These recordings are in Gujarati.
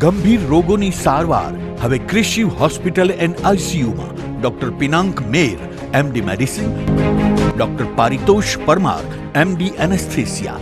ગંભીર રોગોની સારવાર હવે કૃષિ હોસ્પિટલ એન્ડ આઈસીયુમાં doctor Pinank Mer, MD medicine, doctor Paritosh Parmar, MD anaesthesia,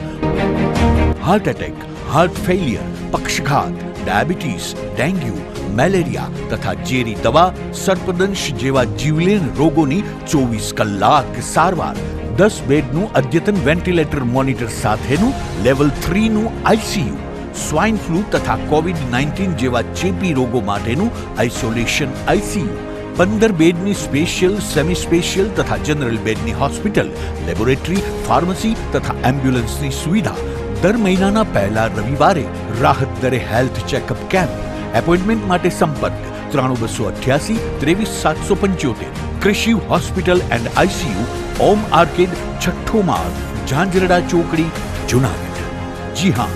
heart attack, heart failure, પક્ષઘાત, ડાયાબિટીસ, ડેન્ગ્યુ, મેલેરિયા તથા ઝેરી દવા, સર્પદંશ જેવા જીવલેણ રોગોની 24 કલાક સારવાર, 10 બેડનું અદ્યતન વેન્ટિલેટર મોનિટર સાથેનું લેવલ 3નું આઈસીયુ, સ્વાઇન ફ્લૂ તથા કોવિડ-19 જેવા ચેપી રોગો માટેનું આઇસોલેશન આઈસીયુ, 15 બેડની સ્પેશિયલ, સેમી સ્પેશિયલ તથા જનરલ બેડની હોસ્પિટલ, લેબોરેટરી, ફાર્મસી તથા એમ્બ્યુલન્સની સુવિધા, દર મહિનાના પહેલા રવિવારે રાહત દરે હેલ્થ ચેકઅપ કેમ્પ. એપોઇન્ટમેન્ટ માટે સંપર્ક 9288 23775. કૃષિ hospital and ICU, Om arcade, છઠ્ઠો માળ, ઝાંઝરડા ચોકડી, જુનાગઢ. જી હા,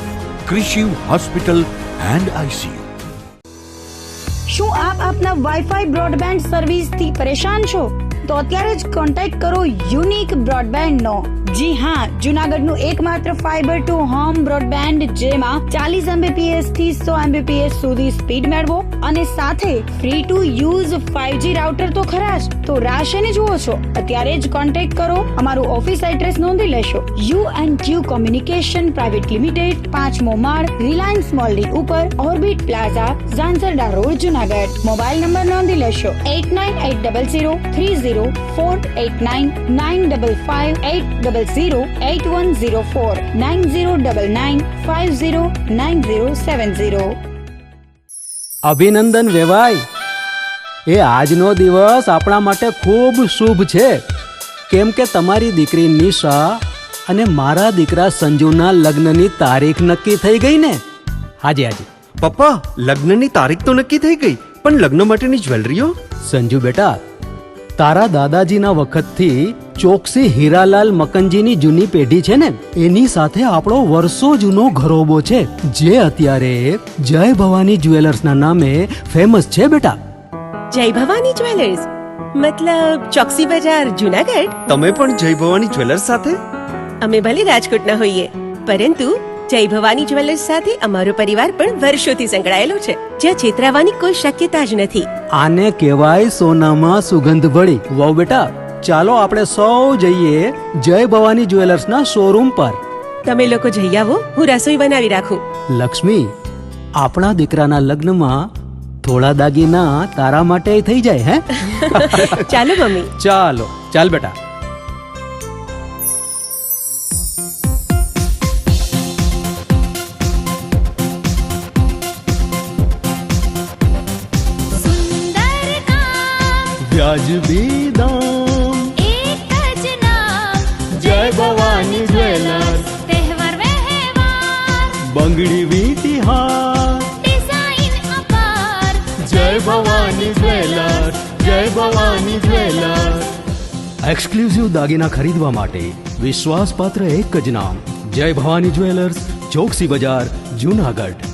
કૃષિ હોસ્પિટલ એન્ડ આઈસીયુ. શું આપ આપના વાઈફાઈ બ્રોડબેન્ડ સર્વિસથી પરેશાન છો? તો અત્યારે જ કોન્ટેક્ટ કરો યુનિક બ્રોડબેન્ડ નો. જી હા, જુનાગઢનું એકમાત્ર ફાઈબર ટુ હોમ બ્રોડબેન્ડ, જેમાં 40 Mbps થી 100 Mbps સુધી સ્પીડ મેળવો અને સાથે free to use 5G router તો ખરા જ. તો રાહ શેની જુઓ છો? અત્યારે જ કોન્ટેક્ટ કરો. અમારું ઓફિસ એડ્રેસ નોંધી લેશો. U&Q કોમ્યુનિકેશન પ્રાઇવેટ લિમિટેડ, 5મો માળ, રિલાયન્સ મોલની ઉપર, orbit plaza, Zanzarda road, Junagadh. Mobile number નોંધી લેશો 89800304899558008104 9099509070. અભિનંદન વેવાય. એ આજનો દિવસ આપણા માટે ખૂબ શુભ છે, કેમ કે તમારી દીકરી નિશા અને મારા દીકરા સંજુના લગ્નની તારીખ નક્કી થઈ ગઈ ને. હાજી હાજી પપ્પા, લગ્નની તારીખ તો નક્કી થઈ ગઈ, પણ લગ્ન માટેની જ્વેલરીઓ? સંજુ બેટા, તારા દાદાજીના વખતથી ચોકસી હીરાલાલ મકનજીની જૂની પેઢી છે ને, એની સાથે આપણો વર્ષો જૂનો ઘરોબો છે, જે અત્યારે જય ભવાની જ્વેલર્સના નામે ફેમસ છે બેટા. જય ભવાની જ્વેલર્સ મતલબ ચોકસી બજાર, જુનાગઢ? તમે પણ જય ભવાની જ્વેલર્સ સાથે? અમે ભલે રાજકોટના હોઈએ, પરંતુ જય ભવાની જ્વેલર્સ સાથે અમારો પરિવાર પણ વર્ષોથી સંકળાયેલો છે, જ્યાં છેતરાવાની કોઈ શક્યતા જ નથી. આને કહેવાય સોનામાં સુગંધ ભળી. વાવ બેટા, ચાલો આપણે સૌ જઈએ જય ભવાની જ્વેલર્સના શોરૂમ પર. તમે લોકો જઈ આવો, હું રસોઈ બનાવી રાખું. લક્ષ્મી, આપણા દીકરાના લગ્નમાં થોડા દાગીના તારા માટે થઈ જાય. હે ચાલો મમ્મી. ચાલો ચાલ બેટા. વ્યાજબી દામ, એક જ નામ, જય ભવાની જ્વેલર્સ. તહેવાર વ્યવહાર, બંગડી વીંટી હાર, ડિઝાઇન અપાર, જય ભવાની જ્વેલર્સ, જય ભવાની જ્વેલર્સ. એક્સક્લુઝિવ દાગીના ખરીદવા માટે વિશ્વાસપાત્ર એક જ નામ, જય ભવાની જ્વેલર્સ, ચોકસી બજાર, જુનાગઢ.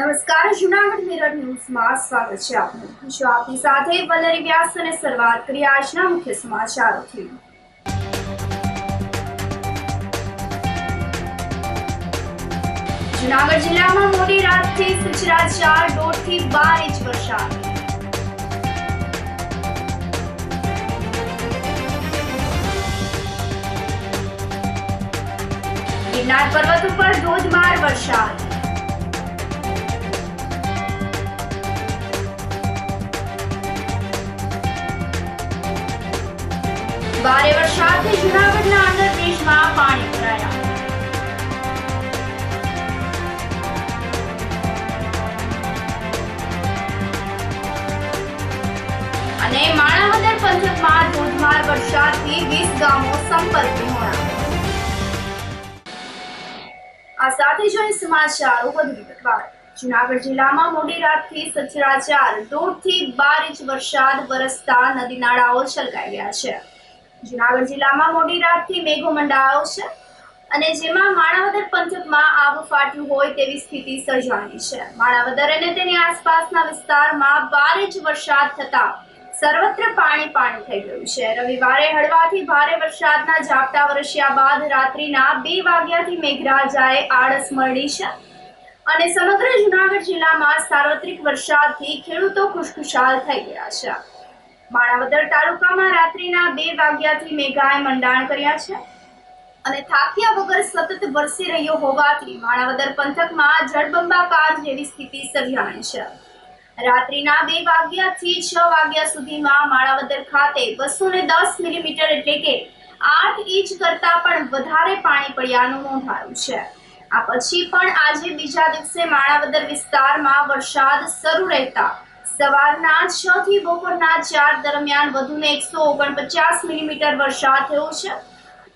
નમસ્કાર, જુનાગઢ મિરર ન્યૂઝમાં સ્વાગત છે આપનું. હું આપની સાથે વલરી વ્યાસ અને શરૂઆત કરી આજના મુખ્ય સમાચારોથી. જુનાગઢ જિલ્લામાં મોડી રાતથી સચરાચર 1.5 થી 12 ઇંચ વરસાદ. ગિરનાર પર્વત ઉપર ધોધમાર વરસાદ. ભારે વરસાદથી જુનાગઢના અંડરબ્રિજમાં પાણી ભરાયા. અને માણાવદર પંથકમાં ધોધમાર વરસાદ સંપર્ક વિહોણા। આ સાથે જોઈએ સમાચારો વધુ વિગતવાર। જૂનાગઢ જિલ્લામાં મોડી રાતથી સચરાચર 1.5 થી 12 ઇંચ વરસાદ વરસતા નદી નાળાઓ છલકાઈ ગયા છે। જૂનાગઢ જિલ્લામાં મોડી રાતથી મેઘો મંડાયો છે અને જેમાં માણાવદર પંથકમાં આબ ફાટ્યું હોય તેવી સ્થિતિ સર્જાણી છે। માણાવદર અને તેની આસપાસના વિસ્તારમાં 12 ઇંચ વરસાદ થતા સર્વત્ર પાણી થઈ ગયું છે। રવિવારે હળવાથી ભારે વરસાદના ઝાપટા વરસ્યા બાદ રાત્રિના 2 વાગ્યાથી મેઘરાજાએ આળસ મળી છે અને સમગ્ર જૂનાગઢ જિલ્લામાં સાર્વત્રિક વરસાદથી ખેડૂતો ખુશખુશાલ થઈ ગયા છે। માણાવદર તાલુકામાં રાત્રિના 2 વાગ્યાથી મેઘાએ મંડાણ કર્યા છે અને થાક્યા વગર સતત વરસી રહ્યો હોવાથી માણાવદર પંથકમાં જળબંબાકાર જેવી સ્થિતિ સર્જાણી છે। રાત્રિના 2 વાગ્યાથી 6 વાગ્યા સુધીમાં માણાવદર ખાતે 210 મિલીમીટર એટલે કે 8 ઇંચ કરતા પણ વધારે પાણી પડ્યાનું નોંધાયું છે। આ પછી પણ આજે બીજા દિવસે માણાવદર વિસ્તારમાં વરસાદ શરૂ રહેતા સવારના 6 થી બપોરના 4 દરમિયાન વધુને 149 મિલીમીટર વરસાદ થયો છે,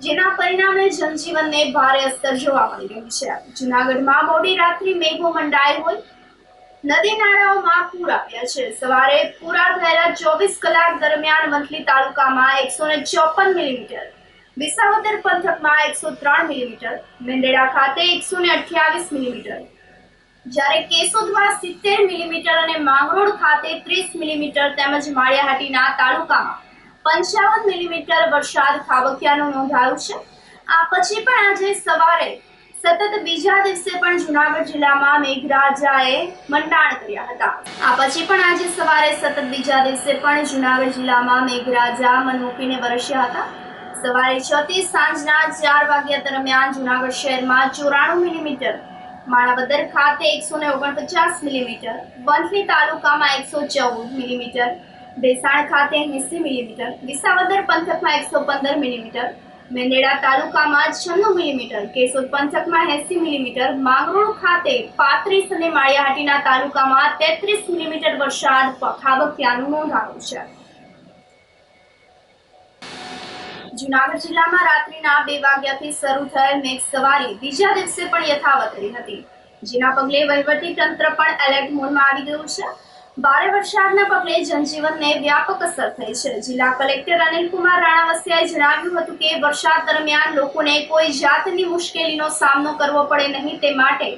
જેના પરિણામે જનજીવનને ભારે અસર જોવા મળી રહી છે। જૂનાગઢમાં મોડી રાત્રિ મેઘો મંડાય હોય નદી નાળાઓમાં પૂર આવ્યા છે। સવારે પૂરા થયેલા 24 કલાક દરમિયાન વંથલી તાલુકામાં 154 મિલીમીટર, વિસાવદર પંથકમાં 103 મિલીમીટર, મેંદરડા ખાતે 128 મિલીમીટર, જ્યારે કેશોદમાં 70 મિલીમીટર અને માંગરોળ ખાતે 30 મિલીમીટર તેમજ માળિયાહાટીના તાલુકામાં 55 મિલીમીટર વરસાદ ખાબક્યાનું નોંધાયું છે। આ પછી પણ આજે સવારે સતત બીજા દિવસે પણ જૂનાગઢ જિલ્લામાં મેઘરાજાએ મંડાણ કર્યા હતા। આ પછી પણ આજે સવારે સતત બીજા દિવસે પણ જૂનાગઢ જિલ્લામાં મેઘરાજા મન મૂકીને વરસ્યા હતા। સવારે 6 થી સાંજના 4 વાગ્યા દરમિયાન જૂનાગઢ શહેરમાં 94 મિલીમીટર, માણાવદર ખાતે 149 મિલીમીટર, વંથલી તાલુકામાં 114 મિલીમીટર, ભેસાણ ખાતે 80 મિલીમીટર, વિસાવદર પંથકમાં 115 મિલીમીટર, મેંદરડા તાલુકામાં 96 મિલીમીટર, કેશોદ પંથકમાં 80 મિલીમીટર, માંગરોળ ખાતે 35 અને માળિયાહાટીના તાલુકામાં 33 મિલીમીટર વરસાદ ખાબક્યાનું નોંધાયું છે। જૂનાગઢ જિલ્લામાં રાત્રિના 2 વાગ્યાથી શરૂ થયેલ મેઘસવારી બીજા દિવસે પણ યથાવત રહી હતી, જેના પગલે વહીવટી તંત્ર પણ એલર્ટ મોડમાં આવી ગયું છે। ભારે વરસાદના પગલે જનજીવનને વ્યાપક અસર થઈ છે। જિલ્લા કલેક્ટર અનિલકુમાર રાણાવસિયાએ જણાવ્યું હતું કે વરસાદ દરમિયાન લોકોને કોઈ જાતની મુશ્કેલીનો સામનો કરવો પડે નહીં તે માટે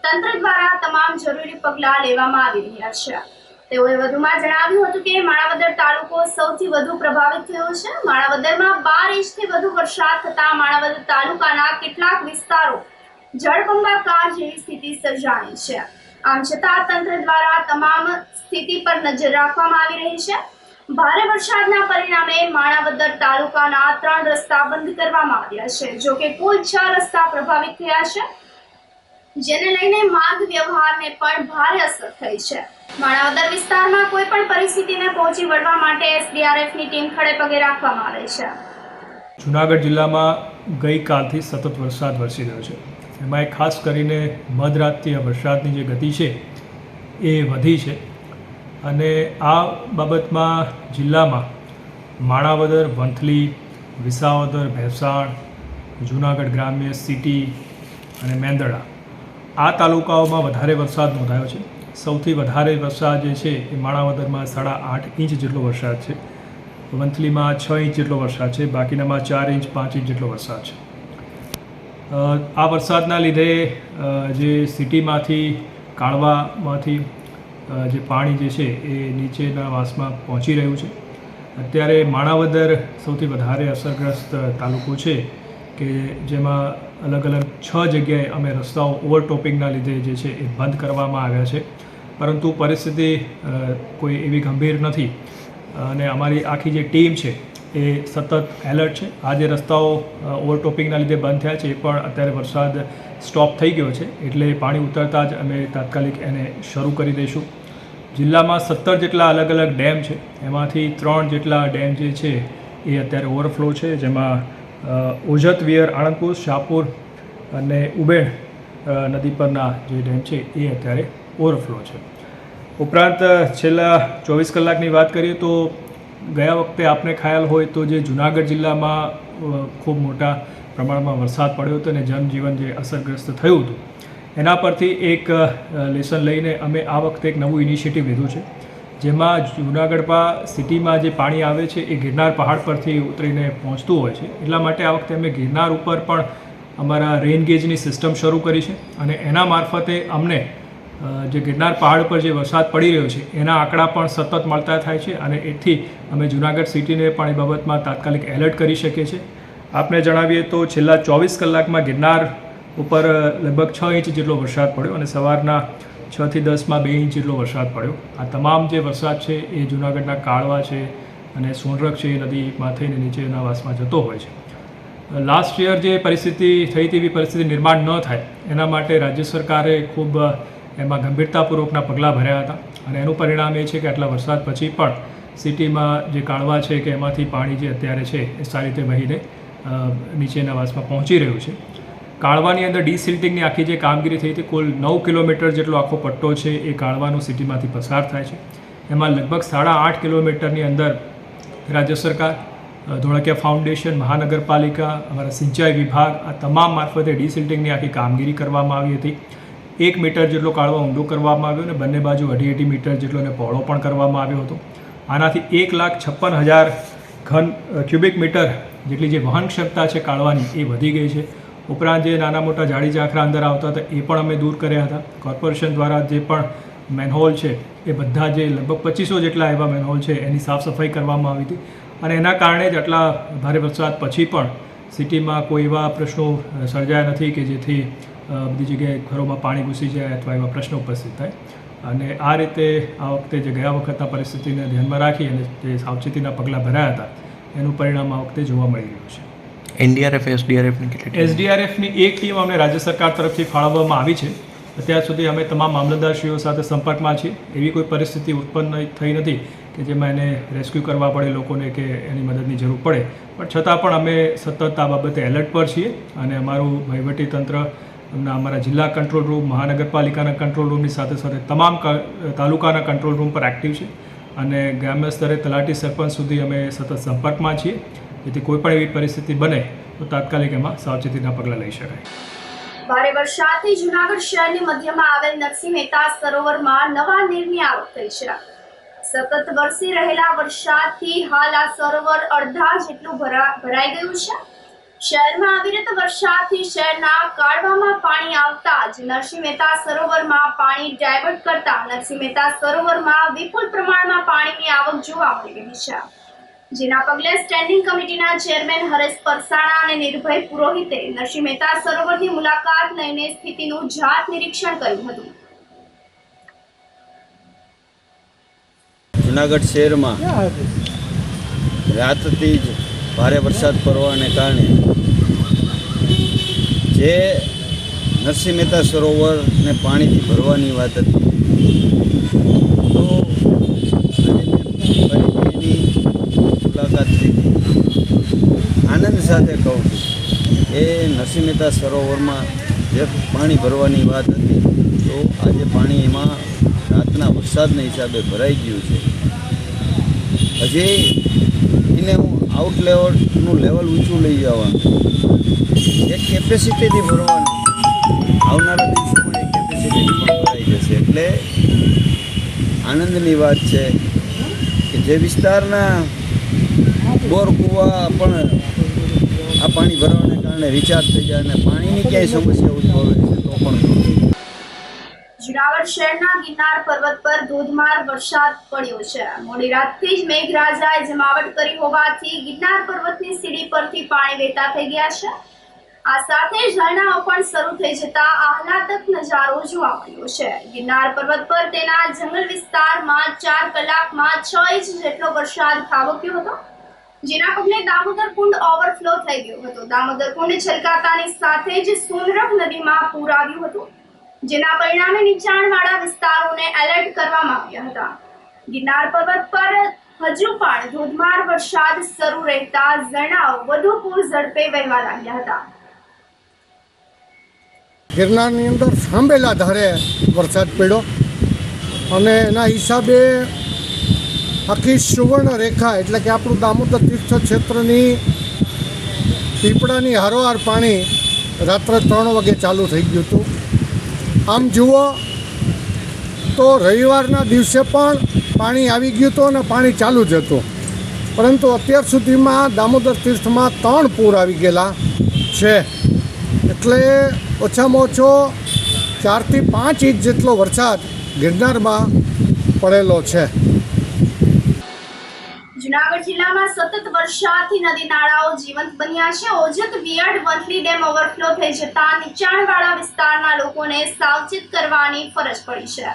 તંત્ર દ્વારા તમામ જરૂરી પગલાં લેવામાં આવી રહ્યા છે। તેઓએ વધુમાં જણાવ્યું હતું કે માણાવદર તાલુકો સૌથી વધુ પ્રભાવિત થયો છે। માણાવદરમાં 12 ઇંચથી વધુ વરસાદ થતાં માણાવદર તાલુકાના કેટલાક વિસ્તારો જળબંબાકાર જેવી સ્થિતિ સર્જાણી છે। આમ છતાં તંત્ર દ્વારા તમામ સ્થિતિ પર નજર રાખવામાં આવી રહી છે। ભારે વરસાદના પરિણામે માણાવદર તાલુકાના 3 રસ્તા બંધ કરવામાં આવ્યા છે, જો કે કુલ 6 રસ્તા પ્રભાવિત થયા છે, જેને લઈને માર્ગ વ્યવહારને પણ ભારે અસર થઈ છે। માણાવદર વિસ્તારમાં કોઈ પણ પરિસ્થિતિને પહોંચી વળવા માટે એસડીઆરએફની ટીમ ખડે પગે રાખવામાં આવે છે। જૂનાગઢ જિલ્લામાં ગઈકાલથી સતત વરસાદ વરસી રહ્યો છે। એમાં ખાસ કરીને મધરાતથી આ વરસાદની જે ગતિ છે એ વધી છે અને આ બાબતમાં જિલ્લામાં માણાવદર, વંથલી, વિસાવદર, ભેસાણ, જૂનાગઢ ગ્રામ્ય, સિટી અને મેંદરડા આ તાલુકાઓમાં વધારે વરસાદ નોંધાયો છે। સૌથી વધારે વરસાદ જે છે એ માણાવદરમાં 8.5 ઇંચ જેટલો વરસાદ છે, વંથલીમાં 6 ઇંચ જેટલો વરસાદ છે, બાકીનામાં 4 ઇંચ 5 ઇંચ જેટલો વરસાદ છે। આ વરસાદના લીધે જે સિટીમાંથી કાળવામાંથી જે પાણી જે છે એ નીચેના વાસમાં પહોંચી રહ્યું છે। અત્યારે માણાવદર સૌથી વધારે અસરગ્રસ્ત તાલુકો છે કે જેમાં અલગ અલગ 6 જગ્યાએ અમે રસ્તાઓ ઓવરટોપિંગના લીધે જે છે એ બંધ કરવામાં આવ્યા છે, પરંતુ પરિસ્થિતિ કોઈ એવી ગંભીર નથી અને અમારી આખી જે ટીમ છે એ સતત એલર્ટ છે। આ જે રસ્તાઓ ઓવરટોપિંગના લીધે બંધ થયા છે એ પણ અત્યારે વરસાદ સ્ટોપ થઈ ગયો છે, એટલે પાણી ઉતરતા જ અમે તાત્કાલિક એને શરૂ કરી દઈશું। જિલ્લામાં 17 જેટલા અલગ અલગ ડેમ છે, એમાંથી 3 જેટલા ડેમ જે છે એ અત્યારે ઓવરફ્લો છે, જેમાં ઓજત, વિયર, આણંદપુર, શાહપુર અને ઉબેણ નદી પરના જે ડેમ છે એ અત્યારે ઓવરફ્લો છે। ઉપરાંત છેલ્લા 24 કલાકની વાત કરીએ તો ગયા વખતે આપને ખ્યાલ હોય તો જે જૂનાગઢ જિલ્લામાં ખૂબ મોટા પ્રમાણમાં વરસાદ પડ્યો હતો અને જનજીવન જે અસરગ્રસ્ત થયું હતું એના પરથી એક લેસન લઈને અમે આ વખતે એક નવું ઇનિશિયેટિવ લીધું છે, જેમાં જૂનાગઢમાં સિટીમાં જે પાણી આવે છે એ ગિરનાર પહાડ પરથી ઉતરીને પહોંચતું હોય છે. એટલા માટે આ વખતે અમે ગિરનાર ઉપર પણ અમારા રેઇન ગેજની સિસ્ટમ શરૂ કરી છે અને એના મારફતે અમને જે ગિરનાર પહાડ પર જે વરસાદ પડી રહ્યો છે એના આંકડા પણ સતત મળતા થાય છે અને એથી અમે જૂનાગઢ સિટીને પણ એ બાબતમાં તાત્કાલિક એલર્ટ કરી શકીએ છીએ. આપને જણાવીએ તો છેલ્લા 24 કલાકમાં ગિરનાર ઉપર લગભગ 6 ઇંચ જેટલો વરસાદ પડ્યો અને સવારના 6 થી 10માં 2 ઇંચ જેટલો વરસાદ પડ્યો. આ તમામ જે વરસાદ છે એ જૂનાગઢના કાળવા છે અને સોનરખ છે એ નદીમાં થઈને નીચેના વાસમાં જતો હોય છે. લાસ્ટ યર જે પરિસ્થિતિ થઈ તેવી પરિસ્થિતિ નિર્માણ ન થાય એના માટે રાજ્ય સરકારે ખૂબ એમાં ગંભીરતાપૂર્વકના પગલાં ભર્યા હતા અને એનું પરિણામ એ છે કે આટલા વરસાદ પછી પણ સિટીમાં જે કાળવા છે કે એમાંથી પાણી જે અત્યારે છે એ સારી રીતે વહીને નીચેના વાસમાં પહોંચી રહ્યું છે. કાળવાની અંદર ડીસિલ્ટિંગની આખી જે કામગીરી થઈ હતી, કુલ 9 કિલોમીટર જેટલો આખો પટ્ટો છે એ કાળવાનો સિટીમાંથી પસાર થાય છે. એમાં લગભગ 8.5 કિલોમીટરની અંદર રાજ્ય સરકાર, ધોળકિયા ફાઉન્ડેશન, મહાનગરપાલિકા, અમારા સિંચાઈ વિભાગ આ તમામ મારફતે ડીસિલ્ટિંગની આખી કામગીરી કરવામાં આવી હતી. 1 મીટર જેટલો કાળવો ઊંડો કરવામાં આવ્યો અને બંને બાજુ 2.5 મીટર જેટલો એને પહોળો પણ કરવામાં આવ્યો હતો. આનાથી 1,56,000 ક્યુબિક મીટર જેટલી જે વહન ક્ષમતા છે કાળવાની એ વધી ગઈ છે. ઉપરાંત જે નાના મોટા જાડી ઝાંખરા અંદર આવતા હતા એ પણ અમે દૂર કર્યા હતા. કોર્પોરેશન દ્વારા જે પણ મેનહોલ છે એ બધા જે લગભગ 2500 જેટલા એવા મેનહોલ છે એની સાફ સફાઈ કરવામાં આવી હતી અને એના કારણે જ આટલા ભારે વરસાદ પછી પણ સિટીમાં કોઈ એવા પ્રશ્નો સર્જાયા નથી કે જેથી બધી જગ્યાએ ઘરોમાં પાણી ઘૂસી જાય અથવા એવા પ્રશ્નો ઉપસ્થિત થાય. અને આ રીતે આ વખતે જે ગયા વખતના પરિસ્થિતિને ધ્યાનમાં રાખી અને જે સાવચેતીના પગલાં ભરાયા હતા એનું પરિણામ આ વખતે જોવા મળી રહ્યું છે. NDRF, SDRFની કેટલી SDRFની એક ટીમ અમને રાજ્ય સરકાર તરફથી ફાળવવામાં આવી છે. અત્યાર સુધી અમે તમામ મામલતદારશ્રીઓ સાથે સંપર્કમાં છીએ. એવી કોઈ પરિસ્થિતિ ઉત્પન્ન થઈ નથી કે જેમાં એને રેસ્ક્યુ કરવા પડે લોકોને કે એની મદદની જરૂર પડે, પણ છતાં પણ અમે સતત આ બાબતે એલર્ટ પર છીએ અને અમારું વહીવટીતંત્ર અમારા જિલ્લા કંટ્રોલ રૂમ, મહાનગરપાલિકાના કંટ્રોલ રૂમની સાથે સાથે તમામ તાલુકાના કંટ્રોલ રૂમ પર એક્ટિવ છે અને ગ્રામ્ય સ્તરે તલાટી સરપંચ સુધી અમે સતત સંપર્કમાં છીએ, જેથી કોઈ પણ એવી પરિસ્થિતિ બને તો તાત્કાલિક એમાં સાવચેતીના પગલાં લઈ શકાય. ભારે વરસાદથી જૂનાગઢ શહેરની મધ્યમાં આવેલ નરસિંહ મહેતા સરોવરમાં નવા નીરની આવક થઈ છે. સતત વરસી રહેલા વરસાદથી હાલ આ સરોવર અડધા જેટલું ભરાઈ ગયું છે. શહેરમાં અવિરત વરસાદથી શહેરના કાળવામાં પાણી આવતા જ નરસિંહ મહેતા સરોવરમાં પાણી ડાયવર્ટ કરતા નરસિંહ મહેતા સરોવરમાં વિપુલ પ્રમાણમાં પાણીની આવક જોવા મળી રહી છે. જેના પગલે સ્ટેન્ડિંગ કમિટીના ચેરમેન હરેશ પરસાણા અને નિર્ભય પુરોહિતે નરસિંહ મહેતા સરોવરની મુલાકાત લઈને સ્થિતિનું જાત નિરીક્ષણ કર્યું હતું. જૂનાગઢ શહેરમાં રાતથી જ ભારે વરસાદ પડવાને કારણે જે નરસિંહ મહેતા સરોવરને પાણીથી ભરવાની વાત હતી તો મુલાકાત થઈ આનંદ સાથે કહું છું એ નરસિંહ મહેતા સરોવરમાં જે પાણી ભરવાની વાત હતી તો આજે પાણી એમાં રાતના વરસાદના હિસાબે ભરાઈ ગયું છે. હજી એને હું આઉટ લેવલનું લેવલ ઊંચું લઈ જવાનું, એક કેપેસિટીથી ભરવાનું, આવનારા દિવસોમાં એ કેપેસિટીથી પણ ભરાઈ જશે. એટલે આનંદની વાત છે કે જે વિસ્તારના બોર કૂવા પણ આ પાણી ભરવાને કારણે રિચાર્જ થઈ જાય અને પાણીની ક્યાંય સમસ્યા ઉદ્ભવે છે તો પણ જૂનાગઢ શહેરના ગિરનાર પર્વત પર ધોધમાર વરસાદ પડ્યો છે. મોડી રાતથી જ મેઘરાજાએ જમાવટ કરી હોવાથી ગિરનાર પર્વતની સીડી પરથી પાણી વહેતા થઈ ગયા છે. આ સાથે ઝરણાઓ પણ શરૂ થઈ જતા આહલાદક નજારો જોવા મળ્યો છે. ગિરનાર પર્વત પર તેના જંગલ વિસ્તારમાં 4 કલાકમાં 6 ઇંચ જેટલો વરસાદ ખાબક્યો હતો, જેના પગલે દામોદર કુંડ ઓવરફ્લો થઈ ગયો હતો. દામોદર કુંડ છલકાતાની સાથે જ સોનરખ નદીમાં પૂર આવ્યું હતું, જેના પરિણામે નીચાણવાળા વિસ્તારોને એલર્ટ કરવામાં આવ્યા હતા. ગિરનાર પર્વત પર હજુ પણ ધોધમાર વરસાદ શરૂ રહેતા ઝરણાઓ વધુ પૂર ઝડપે વહેવા લાગ્યા હતા. ગિરનારની અંદર સાંભેલા ધારે વરસાદ પડ્યો અને એના હિસાબે આખી સુવર્ણ રેખા એટલે કે આપણું દામોદર તીર્થ ક્ષેત્રની પીપળાની હારોહાર પાણી રાત્રે 3 વાગે ચાલુ થઈ ગયું હતું. આમ જુઓ તો રવિવારના દિવસે પણ પાણી આવી ગયું હતું અને પાણી ચાલુ જ હતું. પરંતુ અત્યાર સુધીમાં દામોદર તીર્થમાં 3 પૂર આવી ગયેલા છે. એટલે ઓછામાં ઓછો 4 થી 5 ઇંચ જેટલો વરસાદ ગિરનારમાં પડેલો છે. જુનાગઢ જિલ્લામાં સતત વરસાદથી નદી નાળાઓ જીવંત બન્યા છે. ઓજત વિયડ વંથલી ડેમ ઓવરફ્લો થઈ જતા નીચાણવાળા વિસ્તારના લોકોને સાવચેત કરવાની ફરજ પડી છે.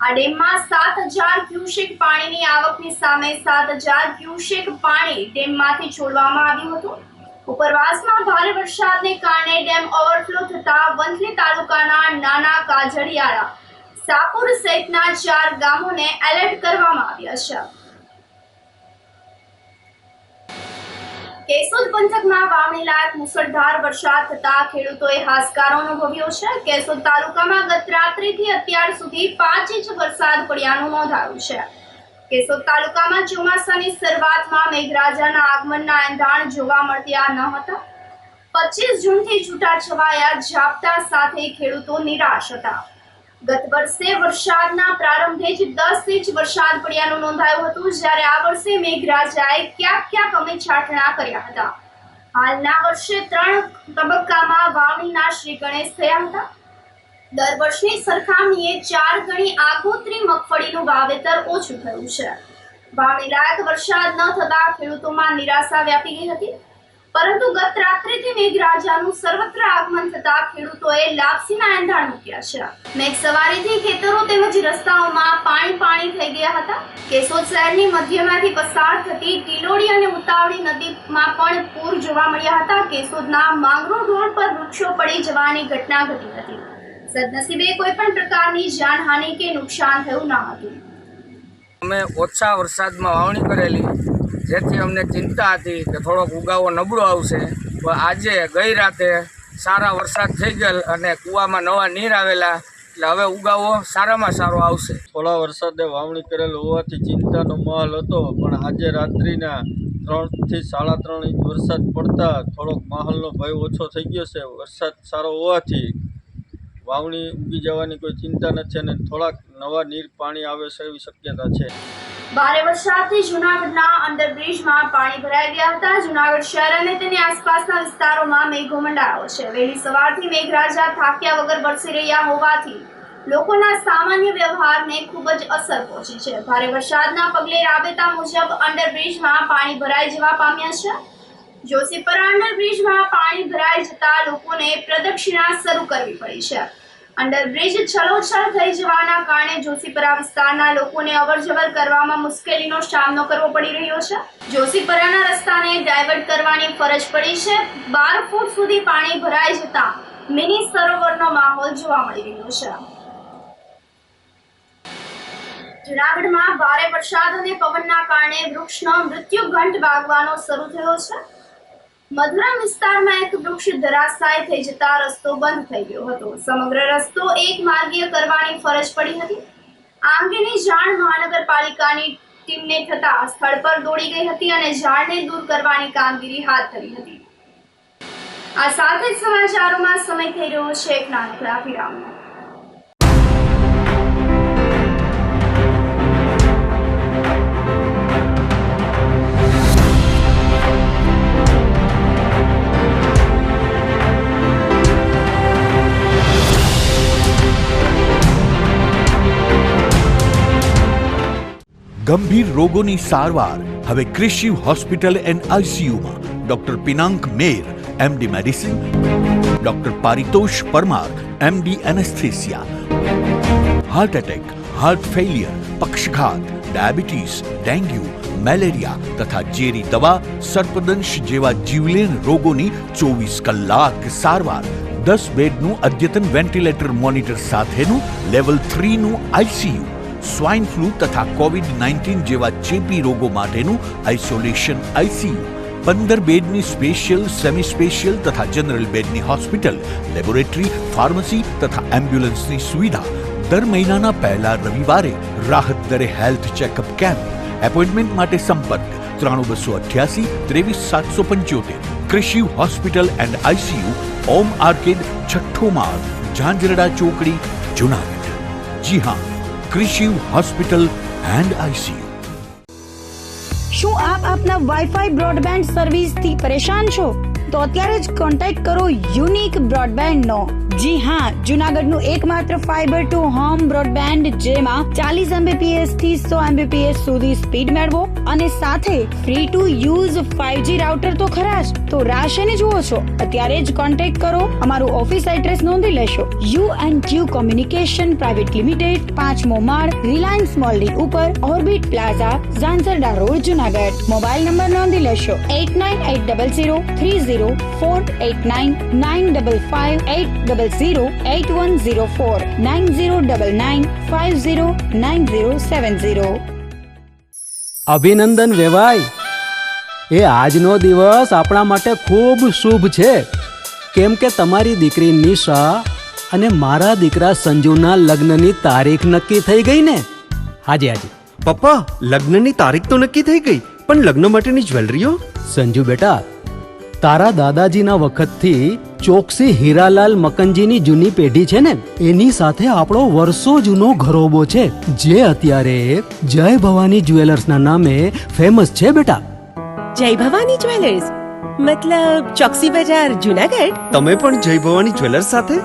આ ડેમમાં 7,000 ક્યુસેક પાણીની આવકની સામે 7,000 ક્યુસેક પાણી ડેમમાંથી છોડવામાં આવ્યું હતું. ઉપરવાસમાં ભારે વરસાદને કારણે ડેમ ઓવરફ્લો થતા વંથલી તાલુકાના નાના કાજળિયાળા, સાપુર સહિતના 4 ગામોને એલર્ટ કરવામાં આવ્યા છે. કેશોદ પંથકમાં વાવણી લાયક મુસળધાર વરસાદ થતા ખેડૂતોએ હાશકારો અનુભવ્યો છે. કેશોદ તાલુકામાં ગત રાત્રિથી અત્યાર સુધી 5 ઇંચ વરસાદ પડ્યાનું નોંધાયું છે. કેશોદ તાલુકામાં ચોમાસાની શરૂઆતમાં મેઘરાજાના આગમનના એંધાણ જોવા મળ્યા ન હતા. 25 જૂનથી છૂટાછવાયા ઝાપટા સાથે ખેડૂતો નિરાશ હતા. ગત વર્ષે વરસાદના પ્રારંભે જ 10 ઇંચ વરસાદ પડ્યાનું નોંધાયું હતું, જ્યારે આ વર્ષે મેઘરાજાએ ક્યાંક અમે છાંટણા કર્યા હતા. હાલના વર્ષે 3 તબક્કામાં વાવણીના શ્રી ગણેશ થયા હતા. દર વર્ષની સરખામણીએ 4 ગણી આગોતરી મગફળીનું વાવેતર ઓછું થયું છે. વાવણી લાયક વરસાદ ન થતા ખેડૂતોમાં નિરાશા વ્યાપી ગઈ હતી. પરંતુ ગત રાત્રિથી મેઘરાજાનું સર્વત્ર આગમન થતા ખેડૂતોએ લાપસીના એંધાણ મૂક્યા છે. મેઘસવારીથી ખેતરો તેમજ રસ્તાઓમાં પાણી થઈ ગયા હતા. કેશોદ શહેરની મધ્યમાંથી પસાર થતી ટીલોડી અને ઉતાવળી નદીમાં પણ પૂર જોવા મળ્યા હતા. કેશોદના માંગરોળ રોડ પર વૃક્ષો પડી જવાની ઘટના ઘટી હતી. સદનસીબે કોઈ પણ પ્રકારની જાનહાનિ કે નુકસાન થયું ન હતું. અમે ઓછા વરસાદમાં વાવણી કરેલી, જેથી અમને ચિંતા હતી કે થોડોક ઉગાવો નબળો આવશે. પણ આજે ગઈ રાતે સારા વરસાદ થઈ ગયેલ અને કૂવામાં નવા નીર આવેલા, એટલે હવે ઉગાવો સારામાં સારો આવશે. થોડા વરસાદે વાવણી કરેલ હોવાથી ચિંતાનો માહોલ હતો, પણ આજે રાત્રિના 3 થી 3.5 ઇંચ વરસાદ પડતા થોડોક માહોલનો ભય ઓછો થઈ ગયો છે. વરસાદ સારો હોવાથી વાવણી ઉગી જવાની કોઈ ચિંતા નથી અને થોડાક નવા નીર પાણી આવે છે એવી શક્યતા છે. ભારે વરસાદથી જૂનાગઢના અંડરબ્રિજમાં પાણી ભરાઈ ગયા હતા. જૂનાગઢ શહેર અને તેની આસપાસના વિસ્તારોમાં મેઘો મંડાયો છે. વહેલી સવારથી મેઘરાજા થાક્યા વગર વરસી રહ્યા હોવાથી લોકોના સામાન્ય વ્યવહારને ખૂબ જ અસર પહોંચી છે. ભારે વરસાદના પગલે રાબેતા મુજબ અંડરબ્રિજમાં પાણી ભરાઈ જવા પામ્યા છે. જોશીપરા અંડરબ્રિજમાં પાણી ભરાઈ જતા લોકોને પ્રદક્ષિણા શરૂ કરવી પડી છે. અંડરબ્રિજ છલોછલ થઈ જવાના કારણે જોશીપરા વિસ્તારના લોકોને અવરજવર કરવામાં મુશ્કેલીનો સામનો કરવો પડી રહ્યો છે. જોશીપરાના રસ્તાને ડાયવર્ટ કરવાની ફરજ પડી છે. 12 ફૂટ સુધી પાણી ભરાઈ જતા મિની સરોવરનો માહોલ જોવા મળી રહ્યો છે. જૂનાગઢમાં ભારે વરસાદ અને પવનના કારણે વૃક્ષનો મૃત્યુ ઘંટ વાગવાનો શરૂ થયો છે. મધુરમ વિસ્તારમાં એક વૃક્ષ ધરાશાયી થઈ જતા રસ્તો બંધ થઈ ગયો હતો. સમગ્ર રસ્તો એક માર્ગીય કરવાની ફરજ પડી હતી. આ અંગેની જાણ મહાનગરપાલિકાની ટીમને થતા સ્થળ પર દોડી ગઈ હતી અને ઝાડને દૂર કરવાની કામગીરી હાથ ધરી હતી. આ સાથે જ સમાચારોમાં સમય થઈ રહ્યો છે એક નાનકડા વિરામનો. ગંભીર રોગોની સારવાર હવે કૃષિ હોસ્પિટલ એન્ડ આઈસીયુમાં doctor Pinank Mer, MD medicine, doctor Paritosh Parmar, MD anaesthesia, heart attack, heart failure, પક્ષઘાત, ડાયાબિટીસ, ડેન્ગ્યુ, મેલેરિયા તથા ઝેરી દવા, સર્પદંશ જેવા જીવલેણ રોગોની 24 કલાક સારવાર. 10 બેડનું અદ્યતન વેન્ટિલેટર મોનિટર સાથેનું લેવલ 3નું આઈસીયુ, સ્વાઇન ફ્લૂ તથા કોવિડ-19 જેવા ચેપી રોગો માટેનું આઇસોલેશન આઈસીયુ, 15 બેડની સ્પેશિયલ, સેમી સ્પેશિયલ તથા જનરલ બેડની હોસ્પિટલ, લેબોરેટરી, ફાર્મસી તથા એમ્બ્યુલન્સની સુવિધા. દર મહિનાના પહેલા રવિવારે રાહત દરે હેલ્થ ચેકઅપ કેમ્પ. એપોઇન્ટમેન્ટ માટે સંપર્ક 9288 23 775. Krushi hospital and ICU, Om orchid, छठो मार्ग, झांझरड़ा चौकड़ी, जूनागढ़। जी हाँ, कृषि हॉस्पिटल एंड आईसीयू। શું આપ આપના વાઈફાઈ બ્રોડબેન્ડ સર્વિસથી પરેશાન છો? તો અત્યારે જ કોન્ટેક્ટ કરો યુનિક બ્રોડબેન્ડનો. જી હા, જૂનાગઢનું એકમાત્ર ફાઈબર ટુ હોમ બ્રોડબેન્ડ, જેમાં 40 Mbps થી 100 Mbps સુધી સ્પીડ મેળવો અને સાથે free to use 5G router તો ખરા જ. તો રાહ શેની જુઓ છો? અત્યારે જ કોન્ટેક્ટ કરો. અમારું ઓફિસ એડ્રેસ નોંધી લેશો. U&Q કોમ્યુનિકેશન પ્રાઇવેટ લિમિટેડ, 5મો માળ, રિલાયન્સ મોલની ઉપર, orbit plaza, Zanzarda road, Junagadh. Mobile number નોંધી લેશો 8980030489 95580808104 9099509070. અભિનંદન વેવાય. એ આજનો દિવસ આપણા માટે ખૂબ શુભ છે, કેમ કે તમારી દીકરી નિશા અને મારા દીકરા સંજુના લગ્નની તારીખ નક્કી થઈ ગઈ ને. હાજી હાજી પપ્પા, લગ્નની તારીખ તો નક્કી થઈ ગઈ, પણ લગ્ન માટેની જ્વેલરીઓ? સંજુ બેટા, તારા દાદાજીના વખતથી ચોકસી હીરાલાલ મકનજીની જૂની પેઢી છે ને, એની સાથે આપણો વર્ષો જૂનો ઘરોબો છે, જે અત્યારે જય ભવાની જ્વેલર્સના નામે ફેમસ છે બેટા. જય ભવાની જ્વેલર્સ મતલબ ચોકસી બજાર, જૂનાગઢ? તમે પણ જય ભવાની જ્વેલર્સ સાથે?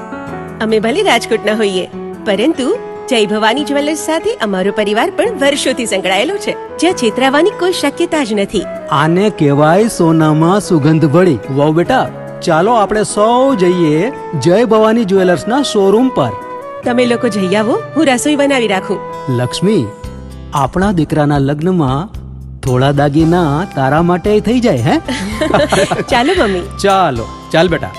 અમે ભલે રાજકોટના હોઈએ, પરંતુ જય ભવાની જ્વેલર્સ સાથે અમારો પરિવાર પણ વર્ષોથી સંકળાયેલો છે, જ્યાં છેતરાવાની કોઈ શક્યતા જ નથી. આને કહેવાય સોનામાં સુગંધ ભળી. વાવ બેટા, ચાલો આપણે સૌ જઈએ જય ભવાની જ્વેલર્સના શોરૂમ પર. તમે લોકો જઈ આવો, હું રસોઈ બનાવી રાખું. લક્ષ્મી, આપણા દીકરાના લગ્નમાં થોડા દાગીના તારા માટે થઈ જાય હે? ચાલો મમ્મી. ચાલો ચાલ બેટા.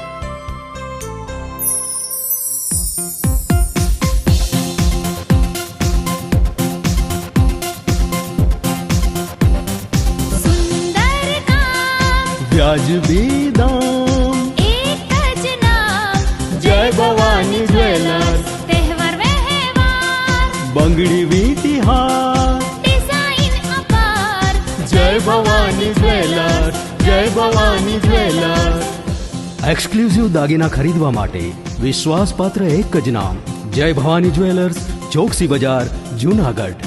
વ્યાજબી દામ, એક જ નામ, જય ભવાની જ્વેલર્સ. તહેવાર વ્યવહાર, બંગડી વીટી હાર, ડિઝાઇન અપાર, જય ભવાની જ્વેલર્સ, જય ભવાની જ્વેલર્સ. એક્સક્લુઝિવ દાગીના ખરીદવા માટે વિશ્વાસપાત્ર એક જ નામ, જય ભવાની જ્વેલર્સ, ચોકસી બજાર, જૂનાગઢ.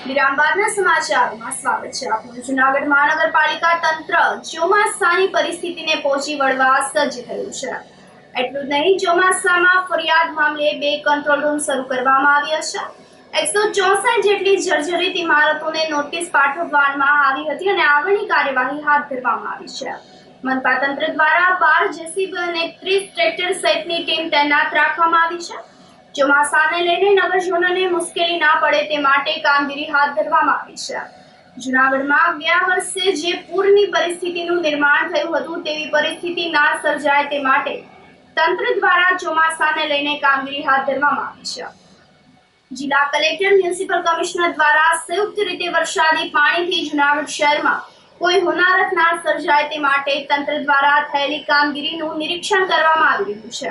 વિરામ બાદના સમાચારોમાં સ્વાગત છે આપનું. જૂનાગઢ મહાનગરપાલિકા તંત્ર ચોમાસાની પરિસ્થિતિને પહોંચી વળવા સજ્જ થયું છે. એટલું જ નહીં, ચોમાસામાં ફરિયાદ મામલે 2 કંટ્રોલ રૂમ શરૂ કરવામાં આવ્યા છે. 164 જેટલી જર્જરિત ઇમારતોને નોટિસ પાઠવવામાં આવી હતી અને આગળની કાર્યવાહી હાથ ધરવામાં આવી છે. મનપા તંત્ર દ્વારા 12 જેસીબી અને 30 ટ્રેક્ટર સહિતની ટીમ તૈનાત રાખવામાં આવી છે. ચોમાસાને લઈને નગરજનોને મુશ્કેલી ના પડે તે માટે કામગીરી હાથ ધરવામાં આવી છે. જૂનાગઢમાં ગયા વર્ષે જે પૂરની પરિસ્થિતિનું નિર્માણ થયું હતું તેવી પરિસ્થિતિ ના સર્જાય તે માટે તંત્ર દ્વારા ચોમાસાને લઈને કામગીરી હાથ ધરવામાં આવી છે. જિલ્લા કલેક્ટર, મ્યુનિસિપલ કમિશનર દ્વારા સંયુક્ત રીતે વરસાદી પાણીથી જૂનાગઢ શહેરમાં કોઈ હોનારત ના સર્જાય તે માટે તંત્ર દ્વારા થયેલી કામગીરીનું નિરીક્ષણ કરવામાં આવી રહ્યું છે.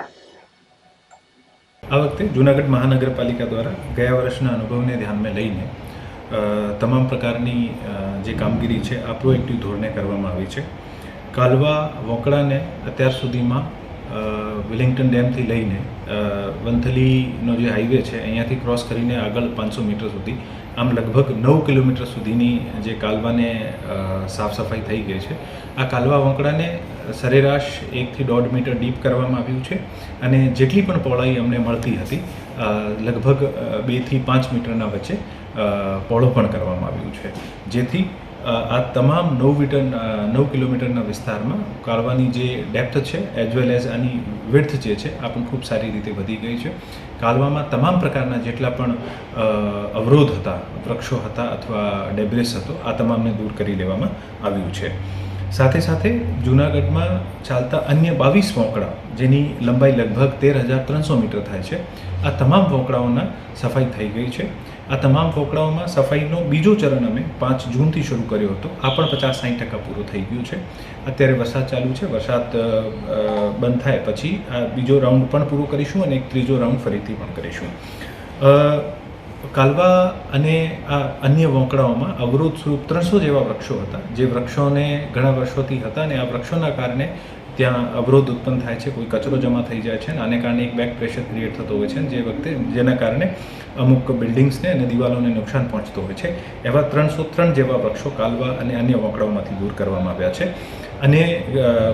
આ વખતે જૂનાગઢ મહાનગરપાલિકા દ્વારા ગયા વર્ષના અનુભવને ધ્યાનમાં લઈને તમામ પ્રકારની જે કામગીરી છે આ પ્રોએક્ટિવ ધોરણે કરવામાં આવી છે. કાલવા વોંકડાને અત્યાર સુધીમાં વિલિંગ્ટન ડેમથી લઈને વંથલીનો જે હાઈવે છે અહીંયાથી ક્રોસ કરીને આગળ 500 મીટર સુધી, આમ લગભગ 9 કિલોમીટર સુધીની જે કાલવાને સાફ સફાઈ થઈ ગઈ છે. આ કાલવા વોંકડાને સરેરાશ 1 થી 1.5 મીટર ડીપ કરવામાં આવ્યું છે અને જેટલી પણ પહોળાઈ અમને મળતી હતી લગભગ 2 થી 5 મીટરના વચ્ચે પહોળો પણ કરવામાં આવ્યું છે, જેથી આ તમામ 9 કિલોમીટરના વિસ્તારમાં કાલવાની જે ડેપ્થ છે એઝ વેલ એઝ આની વિડ્થ જે છે આ પણ ખૂબ સારી રીતે વધી ગઈ છે. કાલવામાં તમામ પ્રકારના જેટલા પણ અવરોધ હતા, વૃક્ષો હતા અથવા ડેબ્રેસ હતો, આ તમામને દૂર કરી લેવામાં આવ્યું છે. સાથે સાથે જૂનાગઢમાં ચાલતા અન્ય 22 વોંકડા જેની લંબાઈ લગભગ 13,300 મીટર થાય છે, આ તમામ વોંકડાઓના સફાઈ થઈ ગઈ છે. આ તમામ વોંકડાઓમાં સફાઈનો બીજો ચરણ અમે 5 જૂનથી શરૂ કર્યો હતો. આ પણ 50-60% પૂરો થઈ ગયું છે. અત્યારે વરસાદ ચાલુ છે. વરસાદ બંધ થાય પછી આ બીજો રાઉન્ડ પણ પૂરો કરીશું અને એક ત્રીજો રાઉન્ડ ફરીથી પણ કરીશું. કાલવા અને આ અન્ય વોંકડાઓમાં અવરોધ સ્વરૂપ 300 જેવા વૃક્ષો હતા, જે વૃક્ષોને ઘણા વર્ષોથી હતા અને આ વૃક્ષોના કારણે ત્યાં અવરોધ ઉત્પન્ન થાય છે, કોઈ કચરો જમા થઈ જાય છે અને આને કારણે એક બેક પ્રેશર ક્રિએટ થતો હોય છે, જેના કારણે અમુક બિલ્ડિંગ્સને અને દિવાલોને નુકસાન પહોંચતું હોય છે. એવા 303 જેવા વૃક્ષો કાલવા અને અન્ય વોંકડાઓમાંથી દૂર કરવામાં આવ્યા છે અને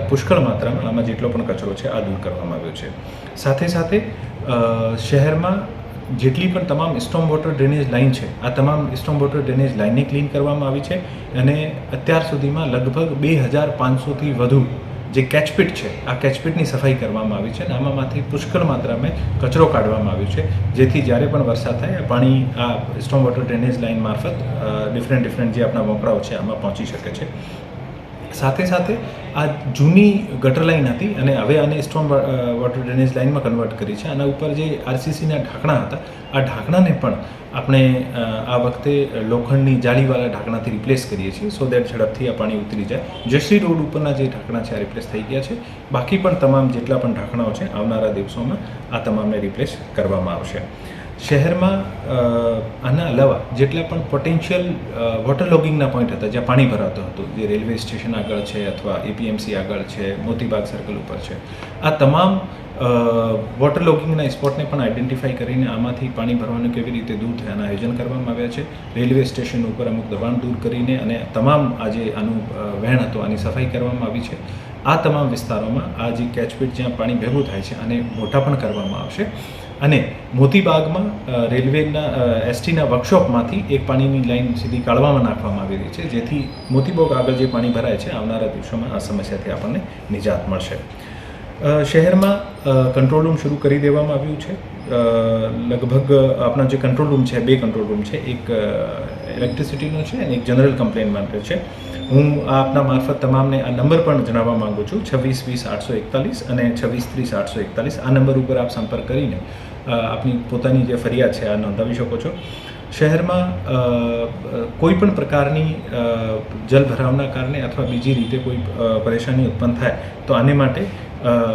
પુષ્કળ માત્રામાં આમાં જેટલો પણ કચરો છે આ દૂર કરવામાં આવ્યો છે. સાથે સાથે શહેરમાં જેટલી પણ તમામ સ્ટોમ વોટર ડ્રેનેજ લાઇન છે, આ તમામ સ્ટોમ વોટર ડ્રેનેજ લાઇનને ક્લીન કરવામાં આવી છે અને અત્યાર સુધીમાં લગભગ 2,500થી વધુ જે કેચપીટ છે આ કેચપીટની સફાઈ કરવામાં આવી છે અને આમાંથી પુષ્કળ માત્રામાં કચરો કાઢવામાં આવ્યો છે, જેથી જ્યારે પણ વરસાદ થાય પાણી આ સ્ટોમ વોટર ડ્રેનેજ લાઇન મારફત ડિફરન્ટ જે આપણા વોંકડાઓ છે આમાં પહોંચી શકે છે. સાથે સાથે આ જૂની ગટર લાઇન હતી અને હવે આને સ્ટોમ વોટર ડ્રેનેજ લાઇનમાં કન્વર્ટ કરી છે. આના ઉપર જે આરસીસીના ઢાંકણા હતા, આ ઢાંકણાને પણ આપણે આ વખતે લોખંડની જાળીવાળા ઢાંકણાથી રિપ્લેસ કરીએ છીએ, સો દેટ ઝડપથી આ પાણી ઉતરી જાય. જયશ્રી રોડ ઉપરના જે ઢાંકણા છે આ રિપ્લેસ થઈ ગયા છે. બાકી પણ તમામ જેટલા પણ ઢાંકણાઓ છે આવનારા દિવસોમાં આ તમામને રિપ્લેસ કરવામાં આવશે. શહેરમાં આના અલાવા જેટલા પણ પોટેન્શિયલ વોટર લોગિંગના પોઈન્ટ હતા જ્યાં પાણી ભરાતું હતું, જે રેલવે સ્ટેશન આગળ છે અથવા એપીએમસી આગળ છે, મોતીબાગ સર્કલ ઉપર છે, આ તમામ વોટર લોગિંગના સ્પોટને પણ આઈડેન્ટિફાઈ કરીને આમાંથી પાણી ભરવાનું કેવી રીતે દૂર થાય આના આયોજન કરવામાં આવ્યા છે. રેલવે સ્ટેશન ઉપર અમુક દબાણ દૂર કરીને અને તમામ આજે આનું વહેણ હતું આની સફાઈ કરવામાં આવી છે. આ તમામ વિસ્તારોમાં આ જે કેચપીટ જ્યાં પાણી ભેગું થાય છે આને મોટા પણ કરવામાં આવશે અને મોતીબાગમાં રેલવેના એસટીના વર્કશોપમાંથી એક પાણીની લાઈન સીધી કાઢવામાં નાખવામાં આવી રહી છે, જેથી મોતીબાગ આગળ જે પાણી ભરાય છે આવનારા દિવસોમાં આ સમસ્યાથી આપણને નિજાત મળશે. શહેરમાં કંટ્રોલ રૂમ શરૂ કરી દેવામાં આવ્યું છે. લગભગ આપણા જે કંટ્રોલ રૂમ છે, 2 કંટ્રોલ રૂમ છે, એક ઇલેક્ટ્રિસિટીનો છે અને એક જનરલ કમ્પ્લેન માટે છે. હું આપના મારફત તમામને આ નંબર પણ જણાવવા માગું છું, 2620 841 અને 2630 841. આ નંબર ઉપર આપ સંપર્ક કરીને આપની પોતાની જે ફરિયાદ છે આ નોંધાવી શકો છો. શહેરમાં કોઈ પણ પ્રકારની જલભરાવના કારણે અથવા બીજી રીતે કોઈ પરેશાની ઉત્પન્ન થાય તો આને માટે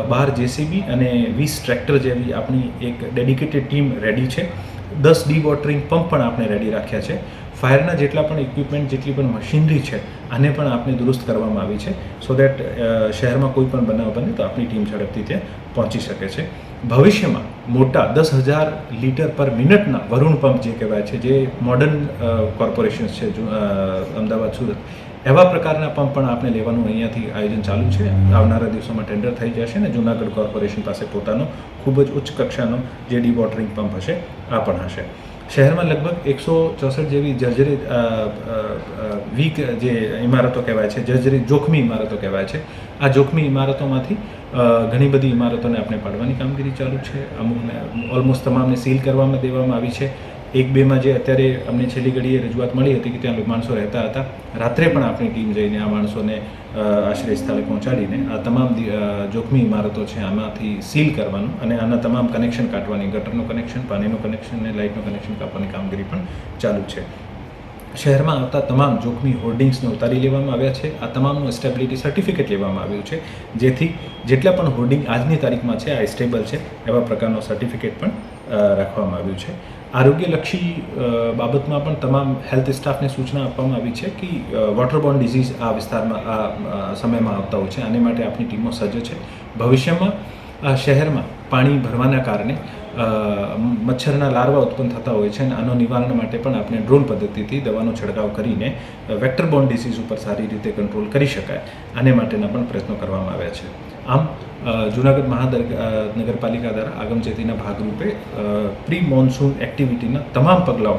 બહાર જેસીબી અને 20 ટ્રેક્ટર જેવી આપણી એક ડેડિકેટેડ ટીમ રેડી છે. 10 ડીવોટરિંગ પંપ પણ આપણે રેડી રાખ્યા છે. ફાયરના જેટલા પણ ઇક્વિપમેન્ટ, જેટલી પણ મશીનરી છે આને પણ આપણે દુરુસ્ત કરવામાં આવી છે, સો દેટ શહેરમાં કોઈ પણ બનાવ બને તો આપણી ટીમ ઝડપથી ત્યાં પહોંચી શકે છે. ભવિષ્યમાં મોટા 10,000 લીટર પર મિનિટના વરુણ પંપ જે કહેવાય છે, જે મોડર્ન કોર્પોરેશન્સ છે અમદાવાદ, સુરત, એવા પ્રકારના પંપ પણ આપણે લેવાનું અહીંયાથી આયોજન ચાલુ છે. આવનારા દિવસોમાં ટેન્ડર થઈ જશે અને જૂનાગઢ કોર્પોરેશન પાસે પોતાનો ખૂબ જ ઉચ્ચ કક્ષાનો જે ડીવોટરિંગ પંપ હશે આ પણ હશે. શહેરમાં લગભગ 164 જેવી જર્જરિત વીક જે ઇમારતો કહેવાય છે, જર્જરિત જોખમી ઇમારતો કહેવાય છે. આ જોખમી ઇમારતોમાંથી ઘણી બધી ઇમારતોને આપણે પાડવાની કામગીરી ચાલુ છે. અમુકને ઓલમોસ્ટ તમામને સીલ કરવામાં દેવામાં આવી છે. 1-2માં જે અત્યારે અમને છેલ્લી ઘડીએ રજૂઆત મળી હતી કે ત્યાં માણસો રહેતા હતા, રાત્રે પણ આપણી ટીમ જઈને આ માણસોને આશ્રય સ્થળે પહોંચાડીને આ તમામ જોખમી ઇમારતો છે આમાંથી સીલ કરવાનું અને આના તમામ કનેક્શન કાઢવાની, ગટરનું કનેક્શન, પાણીનું કનેક્શન અને લાઇટનું કનેક્શન કાપવાની કામગીરી પણ ચાલુ છે. શહેરમાં આવતા તમામ જોખમી હોર્ડિંગ્સને ઉતારી લેવામાં આવ્યા છે. આ તમામનું સ્ટેબિલિટી સર્ટિફિકેટ લેવામાં આવ્યું છે, જેથી જેટલા પણ હોર્ડિંગ આજની તારીખમાં છે આ સ્ટેબલ છે એવા પ્રકારનો સર્ટિફિકેટ પણ રાખવામાં આવ્યું છે. આરોગ્યલક્ષી બાબતમાં પણ તમામ હેલ્થ સ્ટાફને સૂચના આપવામાં આવી છે કે વોટરબોર્ન ડિઝીઝ આ વિસ્તારમાં આ સમયમાં આવતા હોય છે, આને માટે આપણી ટીમો સજ્જ છે. ભવિષ્યમાં શહેરમાં પાણી ભરવાના કારણે મચ્છરના લાર્વા ઉત્પન્ન થતા હોય છે અને આનો નિવારણ માટે પણ આપણે ડ્રોન પદ્ધતિથી દવાનો છંટકાવ કરીને વેક્ટરબોર્ન ડિસીઝ ઉપર સારી રીતે કંટ્રોલ કરી શકાય, આને માટેના પણ પ્રયત્નો કરવામાં આવ્યા છે. આમ જૂનાગઢ મહાનગરપાલિકા દ્વારા આગમચેતીના ભાગરૂપે પ્રી મોન્સૂન એક્ટિવિટીના તમામ પગલાઓ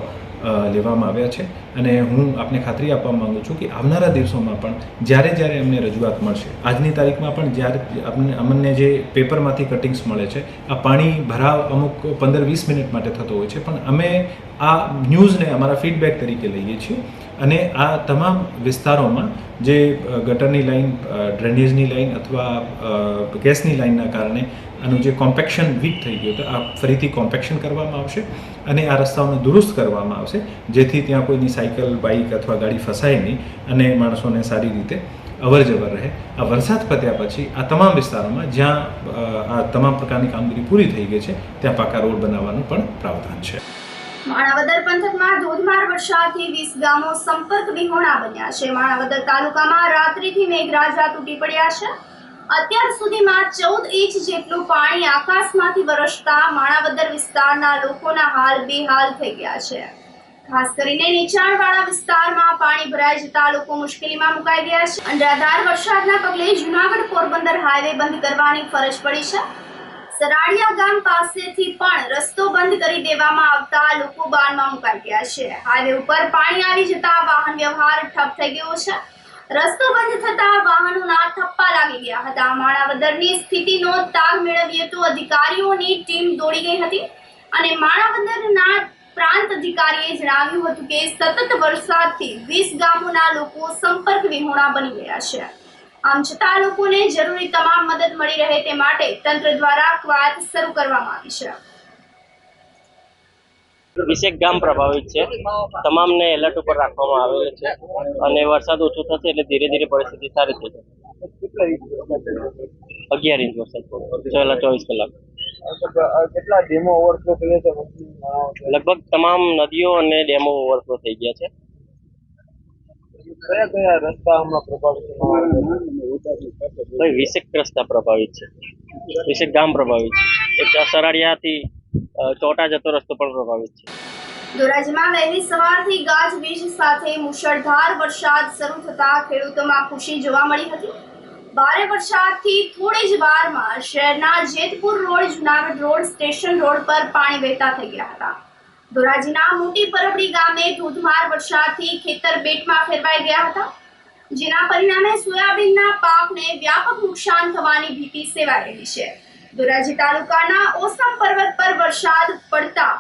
લેવામાં આવ્યા છે અને હું આપને ખાતરી આપવા માગું છું કે આવનારા દિવસોમાં પણ જ્યારે અમને રજૂઆત મળશે, આજની તારીખમાં પણ જ્યારે અમને જે પેપરમાંથી કટિંગ્સ મળે છે, આ પાણી ભરાવ અમુક 15-20 મિનિટ માટે થતો હોય છે, પણ અમે આ ન્યૂઝને અમારા ફીડબેક તરીકે લઈએ છીએ અને આ તમામ વિસ્તારોમાં જે ગટરની લાઈન, ડ્રેનેજની લાઈન અથવા ગેસની લાઈનના કારણે આનું જે કોમ્પેક્શન વીક થઈ ગયું હતું, આ ફરીથી કોમ્પેક્શન કરવામાં આવશે અને આ રસ્તાઓને દુરુસ્ત કરવામાં આવશે, જેથી ત્યાં કોઈની સાયકલ, બાઇક અથવા ગાડી ફસાય નહીં અને માણસોને સારી રીતે અવરજવર રહે. આ વરસાદ પત્યા પછી આ તમામ વિસ્તારોમાં જ્યાં આ તમામ પ્રકારની કામગીરી પૂરી થઈ ગઈ છે ત્યાં પાકા રોડ બનાવવાનું પણ પ્રાવધાન છે. માણાવદર પંથકમાં ધોધમાર વરસાદથી 20 ગામો સંપર્ક વિહોણા બન્યા છે. માણાવદર તાલુકામાં રાત્રિથી મેઘરાજા તૂટી પડ્યા છે. અત્યાર સુધીમાં 14 ઇંચ જેટલું પાણી આકાશમાંથી વરસતા માણાવદર વિસ્તારના લોકોના હાલ બેહાલ થઈ ગયા છે. ખાસ કરીને નીચાણવાળા વિસ્તારમાં પાણી ભરાઈ જતા લોકો મુશ્કેલીમાં મુકાઈ ગયા છે. અનરાધાર વરસાદના પગલે જૂનાગઢ પોરબંદર હાઈવે બંધ કરવાની ફરજ પડી છે. સરાડિયા ગામ પાસેથી પણ રસ્તો બંધ કરી દેવામાં આવતા લોકો બાનમાં મુકાઈ ગયા છે. હાઈવે ઉપર પાણી આવી જતા વાહન વ્યવહાર ઠપ થઈ ગયો છે. રસ્તો બંધ થતા વાહનોના થપ્પા લાગી ગયા હતા. માણાવદરની સ્થિતિનો તાગ મેળવીએ તો અધિકારીઓની ટીમ દોડી ગઈ હતી અને માણાવદરના પ્રાંત અધિકારીએ જણાવ્યું હતું કે સતત વરસાદથી 20 ગામોના લોકો સંપર્ક વિહોણા બની ગયા છે. આમ છતાં લોકોને જરૂરી તમામ મદદ મળી રહે તે માટે તંત્ર દ્વારા કવાયત શરૂ કરવામાં આવી છે. 20 ગામ પ્રભાવિત છે. તમામને એલર્ટ ઉપર રાખવામાં આવેલ છે અને વરસાદ ઓછો થશે એટલે ધીરે ધીરે પરિસ્થિતિ સારી થઈ જશે. 11 ઇંચ વરસાદ છેલ્લા 24 કલાક. કેટલા ડેમો ઓવરફ્લો થયા છે? લગભગ તમામ નદીઓ અને ડેમો ઓવરફ્લો થઈ ગયા છે. કયા કયા રસ્તા હમણાં પ્રભાવિત છે? 20 રસ્તા પ્રભાવિત છે. 20 ગામ પ્રભાવિત છે. એક સરાડિયાથી ચોટા જતો રસ્તો પણ પ્રભાવિત છે. ધોરાજીમાં વહેલી સવારથી ગાજવીજ સાથે મુશળધાર વરસાદ શરૂ થતા ખેડૂતોમાં ખુશી જોવા મળી હતી. ભારે વરસાદથી થોડી જ વારમાં શહેરના Jetpur road, Junagadh road, station road પર પાણી વહેતા થઈ ગયા હતા. ધોરાજીના મોટી પરબડી ગામે ધોધમાર વરસાદથી ખેતર બેટમાં ફેરવાઈ ગયા હતા, જેના પરિણામે સોયાબીનના પાકને વ્યાપક નુકસાન થવાની ભીતિ સેવાઈ રહી છે. ધોરાજી તાલુકાના ઓસમ પર્વત પર વરસાદ પડતા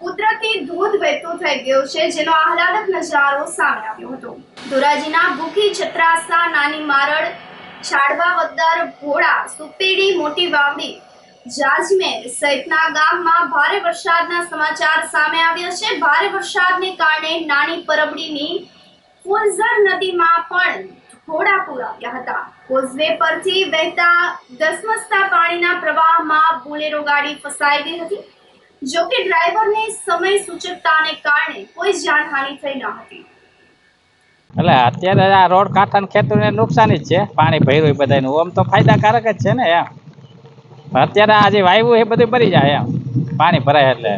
કુદરતી ધોધ વહેતો થઈ ગયો છે, જેનો આહલાદક નજારો સામે આવ્યો હતો. ધોરાજીના ભૂખી, છત્રાસા, નાની મારડ, છાડવા, વદ્દર, ભોળા, સુપેડી, મોટી વાવડી, જાજમેર સહિતના ગામમાં ભારે વરસાદના સમાચાર સામે આવ્યા છે. ભારે વરસાદને કારણે નાની પરબડીની ફૂલઝર નદીમાં પણ ઘોડાપૂર આવ્યા હતા. કોઝવે પરથી વહેતા ધસમસતા પાણીના પ્રવાહમાં બોલેરો ગાડી ફસાઈ ગઈ હતી. જો કે ડ્રાઈવરને સમય સૂચકતાને કારણે કોઈ જાનહાનિ થઈ ન હતી. એટલે અત્યારે આ રોડ કાંઠાના ખેતરોને નુકસાની જ છે. પાણી ભર્યું બધાનું આમ તો ફાયદાકારક જ છે ને એમ. અત્યારે આ જે વાયુ એ બધું ભરી જાય એમ, પાણી ભરાય એટલે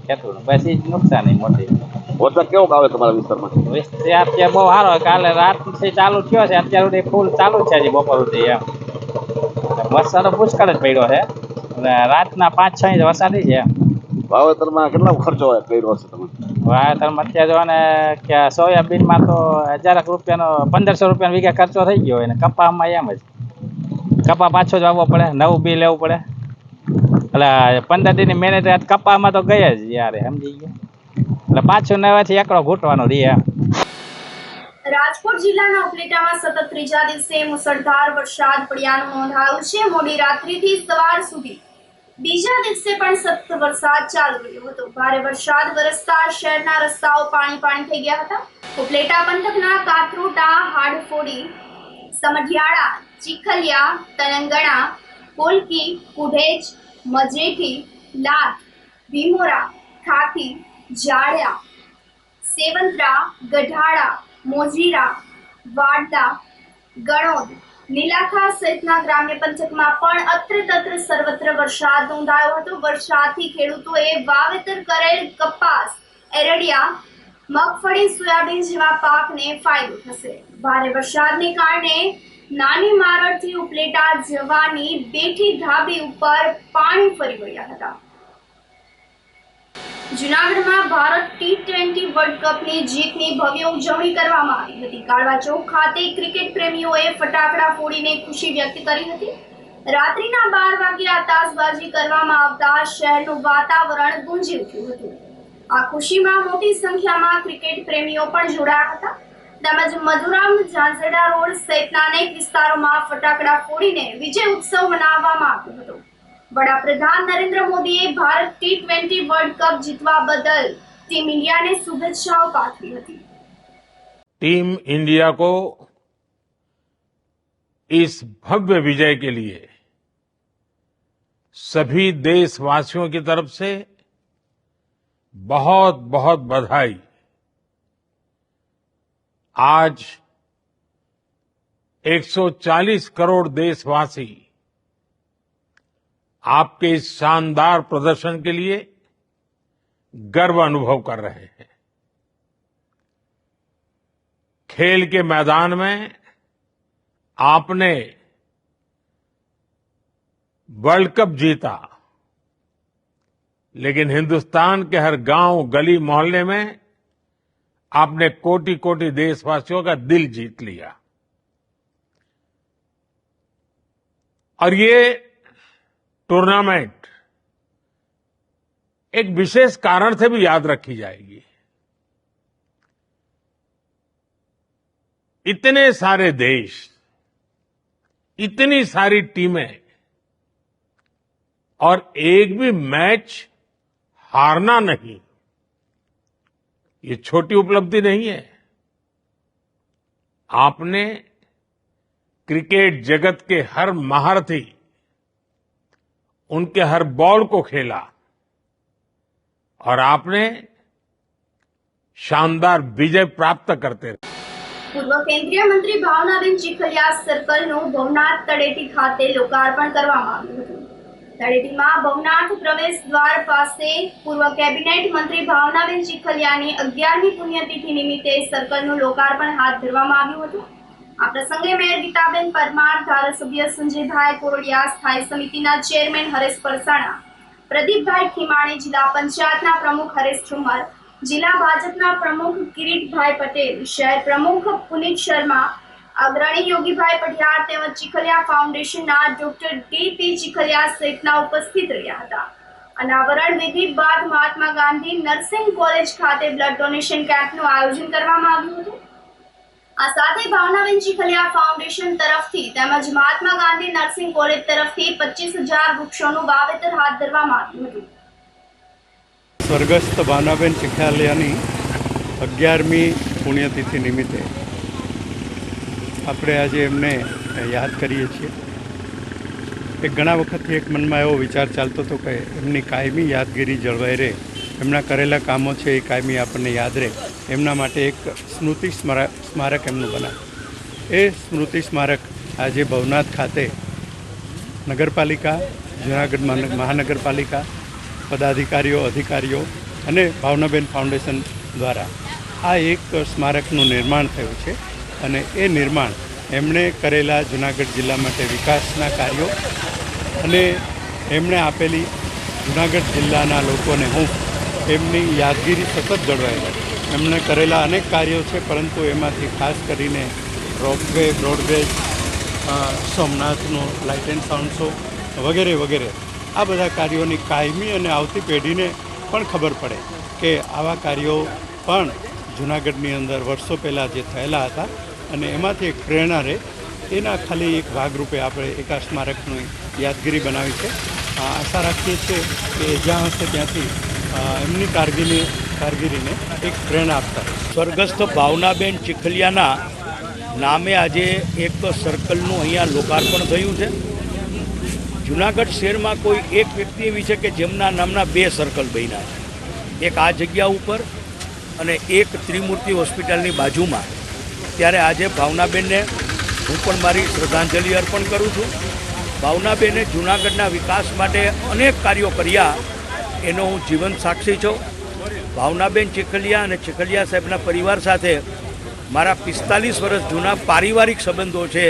ખેતરોનું પછી નુકસાની મોટી. વરસાદ કેવો આવે તમારા વિસ્તારમાં? અત્યારે બહુ સારો. કાલે રાતથી ચાલુ થયો છે, અત્યાર સુધી ફૂલ ચાલુ જ છે હજી બપોર સુધી એમ. વરસાદ પુષ્કળ જ પડ્યો છે એટલે રાતના 5-6 ઇંચ વરસાદી છે. વાવેતરમાં કેટલો ખર્ચો કર્યો હશે તમે? વાવેતરમાં અત્યારે જો ને કે સોયાબીનમાં તો 1000 રૂપિયાનો 1500 રૂપિયાનો વીઘા ખર્ચો થઈ ગયો હોય ને કપામાં એમ જ. કપા પાછો જ વાવવો પડે, નવું બી લેવું પડે એટલે 15 દિનની મહેનત કપામાં તો ગઈ જ યાર, સમજી ગયો. એટલે પાછું નવાથી એકડો ઘૂંટવાનો રહે. રાજકોટ જિલ્લાના ઉપલેટામાં સતત ત્રીજા દિવસે મુસળધાર વરસાદ પડ્યાનું નોંધાયું છે. મોડી રાત્રિથી સવાર સુધી બીજા દિવસે પણ સતત વરસાદ ચાલુ રહ્યો હતો. ભારે વરસાદ વરસતા શહેરના રસ્તાઓ પાણી થઈ ગયા હતા. ઉપલેટા પંથકના કાતરોટા, હાડફોડી, સમઢિયાળા, ચીખલિયા, તલંગણા, કોલકી, કુઢેજ, મજેઠી, લાઠ, ભીમોરા, ખાખી, જાળિયા, સેવંતરા, ગઢાળા, મોજીરા, વાડલા, ગણોદ, લીલાખા સહિતના ગ્રામ્ય પંથકમાં પણ અત્રે તત્ર સર્વત્ર વરસાદ નોંધાયો હતો. વરસાદથી ખેડૂતોએ વાવેતર કરેલ કપાસ, એરડિયા, મગફળી, સોયાબીન જેવા પાકને ફાયદો થશે. ભારે વરસાદને કારણે નાની મારડથી ઉપલેટા જવાની બેઠી ધાબી ઉપર પાણી ફરી વળ્યા હતા. જૂનાગઢમાં ભારત T20 વર્લ્ડ કપની જીતની ભવ્ય ઉજવણી કરવામાં આવી હતી. કાળવા ચોક ખાતે ક્રિકેટ પ્રેમીઓએ ફટાકડા ફોડીને ખુશી વ્યક્ત કરી હતી. રાત્રિના 12 વાગે આતશબાજી કરવામાં આવતા શહેરનું વાતાવરણ ગુંજી ઉઠ્યું હતું. આ ખુશીમાં મોટી સંખ્યામાં ક્રિકેટ પ્રેમીઓ પણ જોડાયા હતા તેમજ મધુરામ ઝાંઝરડા રોડ સહિતના અનેક વિસ્તારોમાં ફટાકડા ફોડીને વિજય ઉત્સવ મનાવવામાં આવ્યો હતો। વડાપ્રધાન નરેન્દ્ર મોદીએ ભારત T20 વર્લ્ડ કપ જીતવા બદલ ટીમ ઇન્ડિયાને શુભેચ્છાઓ પાઠવી હતી। टीम इंडिया को इस भव्य विजय के लिए सभी देशवासियों की तरफ से बहुत बहुत बधाई। आज 140 करोड़ देशवासी आपके इस शानदार प्रदर्शन के लिए गर्व अनुभव कर रहे हैं। खेल के मैदान में आपने वर्ल्ड कप जीता, लेकिन हिंदुस्तान के हर गांव गली मोहल्ले में आपने कोटि कोटि देशवासियों का दिल जीत लिया। और ये टूर्नामेंट एक विशेष कारण से भी याद रखी जाएगी। इतने सारे देश, इतनी सारी टीमें और एक भी मैच हारना नहीं, ये छोटी उपलब्धि नहीं है। आपने क्रिकेट जगत के हर महारथी, उनके हर बॉल को खेला और आपने शानदार विजय प्राप्त करते रहे। પૂર્વ કેન્દ્રીય મંત્રી ભાવનાબેન ચીખલિયા સર્કલનું ભવનાથ તળેટી ખાતે લોકાર્પણ કરવામાં આવ્યું હતું। તળેટીમાં ભવનાથ પ્રવેશ દ્વાર પાસે પૂર્વ કેબિનેટ મંત્રી ભાવનાબેન ચીખલિયાની 11મી પુણ્યતિથિ નિમિત્તે સર્કલનું લોકાર્પણ હાથ ધરવામાં આવ્યું હતું। આ પ્રસંગે મેયર ગીતાબેન પરમાર, ધારાસભ્ય સંજયભાઈ કોરડિયા, સ્થાયી સમિતિના ચેરમેન હરેશ પરસાણા, પ્રદીપભાઈ ખીમાણી, જિલ્લા પંચાયતના પ્રમુખ હરેશ ઠુમર, जिला भाजपा प्रमुख किरीटभाई पटेल, शहर प्रमुख पुनीत शर्मा, अग्रणी योगीभाई पटियार तेमज Chikhaliya foundation doctor D P. Chikhaliya सहितना उपस्थित रह्या हता। अनावरण विधि बाद महात्मा गांधी नर्सिंग कॉलेज खाते ब्लड डोनेशन केम्पનું આયોજન કરવામાં આવ્યું હતું। આ સાથે ભાવનાબેન ચીખલિયા ફાઉન્ડેશન તરફથી તેમજ મહાત્મા ગાંધી નર્સિંગ કોલેજ તરફથી 25,000 વૃક્ષોનું વાવેતર હાથ ધરવામાં આવ્યું હતું। સ્વર્ગસ્થ ભાવનાબેન ચીખલિયાની 11મી પુણ્યતિથિ નિમિત્તે આપણે આજે એમને યાદ કરીએ છીએ। એક ઘણા વખતથી એક મનમાં એવો વિચાર ચાલતો હતો કે એમની કાયમી યાદગીરી જળવાઈ રહે, એમના કરેલા કામો છે એ કાયમી આપણને યાદ રહે, એમના માટે એક સ્મૃતિ સ્મારક એમનું બનાવે। એ સ્મૃતિ સ્મારક આજે ભવનાથ ખાતે નગરપાલિકા, જૂનાગઢ મહાનગરપાલિકા, પદાધિકારીઓ, અધિકારીઓ અને ભાવનાબેન ફાઉન્ડેશન દ્વારા આ એક સ્મારકનું નિર્માણ થયું છે। અને એ નિર્માણ એમણે કરેલા જૂનાગઢ જિલ્લા માટે વિકાસના કાર્યો અને એમણે આપેલી જૂનાગઢ જિલ્લાના લોકોને હું એમની યાદગીરી સતત જળવાઈ રહે। એમણે કરેલા અનેક કાર્યો છે, પરંતુ એમાંથી ખાસ કરીને રોપવે, બ્રોડગેજ, સોમનાથનો લાઇટ એન્ડ સાઉન્ડ શો વગેરે વગેરે, આ બધા કાર્યોની કાયમી અને આવતી પેઢીને પણ ખબર પડે કે આવા કાર્યો પણ જૂનાગઢની અંદર વર્ષો પહેલાં જે થયેલા હતા અને એમાંથી એક પ્રેરણા રહે, એના ખાલી એક ભાગરૂપે આપણે એક આ સ્મારકની યાદગીરી બનાવી છે। આશા રાખીએ છીએ કે જ્યાં હશે ત્યાંથી એમની કારગીરીને એક પ્રેરણા આપતા। સ્વર્ગસ્થ ભાવનાબેન ચીખલિયાના નામે આજે એક સર્કલનું અહીંયા લોકાર્પણ થયું છે। જૂનાગઢ શહેરમાં કોઈ એક વ્યક્તિ એવી છે કે જેમના નામના 2 સર્કલ બન્યા છે, એક આ જગ્યા ઉપર અને એક ત્રિમૂર્તિ હોસ્પિટલની બાજુમાં। ત્યારે આજે ભાવનાબેનને હું પણ મારી શ્રદ્ધાંજલિ અર્પણ કરું છું। ભાવનાબેને જૂનાગઢના વિકાસ માટે અનેક કાર્યો કર્યા, એનો હું જીવંત સાક્ષી છું। ભાવનાબેન ચીખલિયા અને ચીખલિયા સાહેબના પરિવાર સાથે મારા 45 વર્ષ જૂના પારિવારિક સંબંધો છે।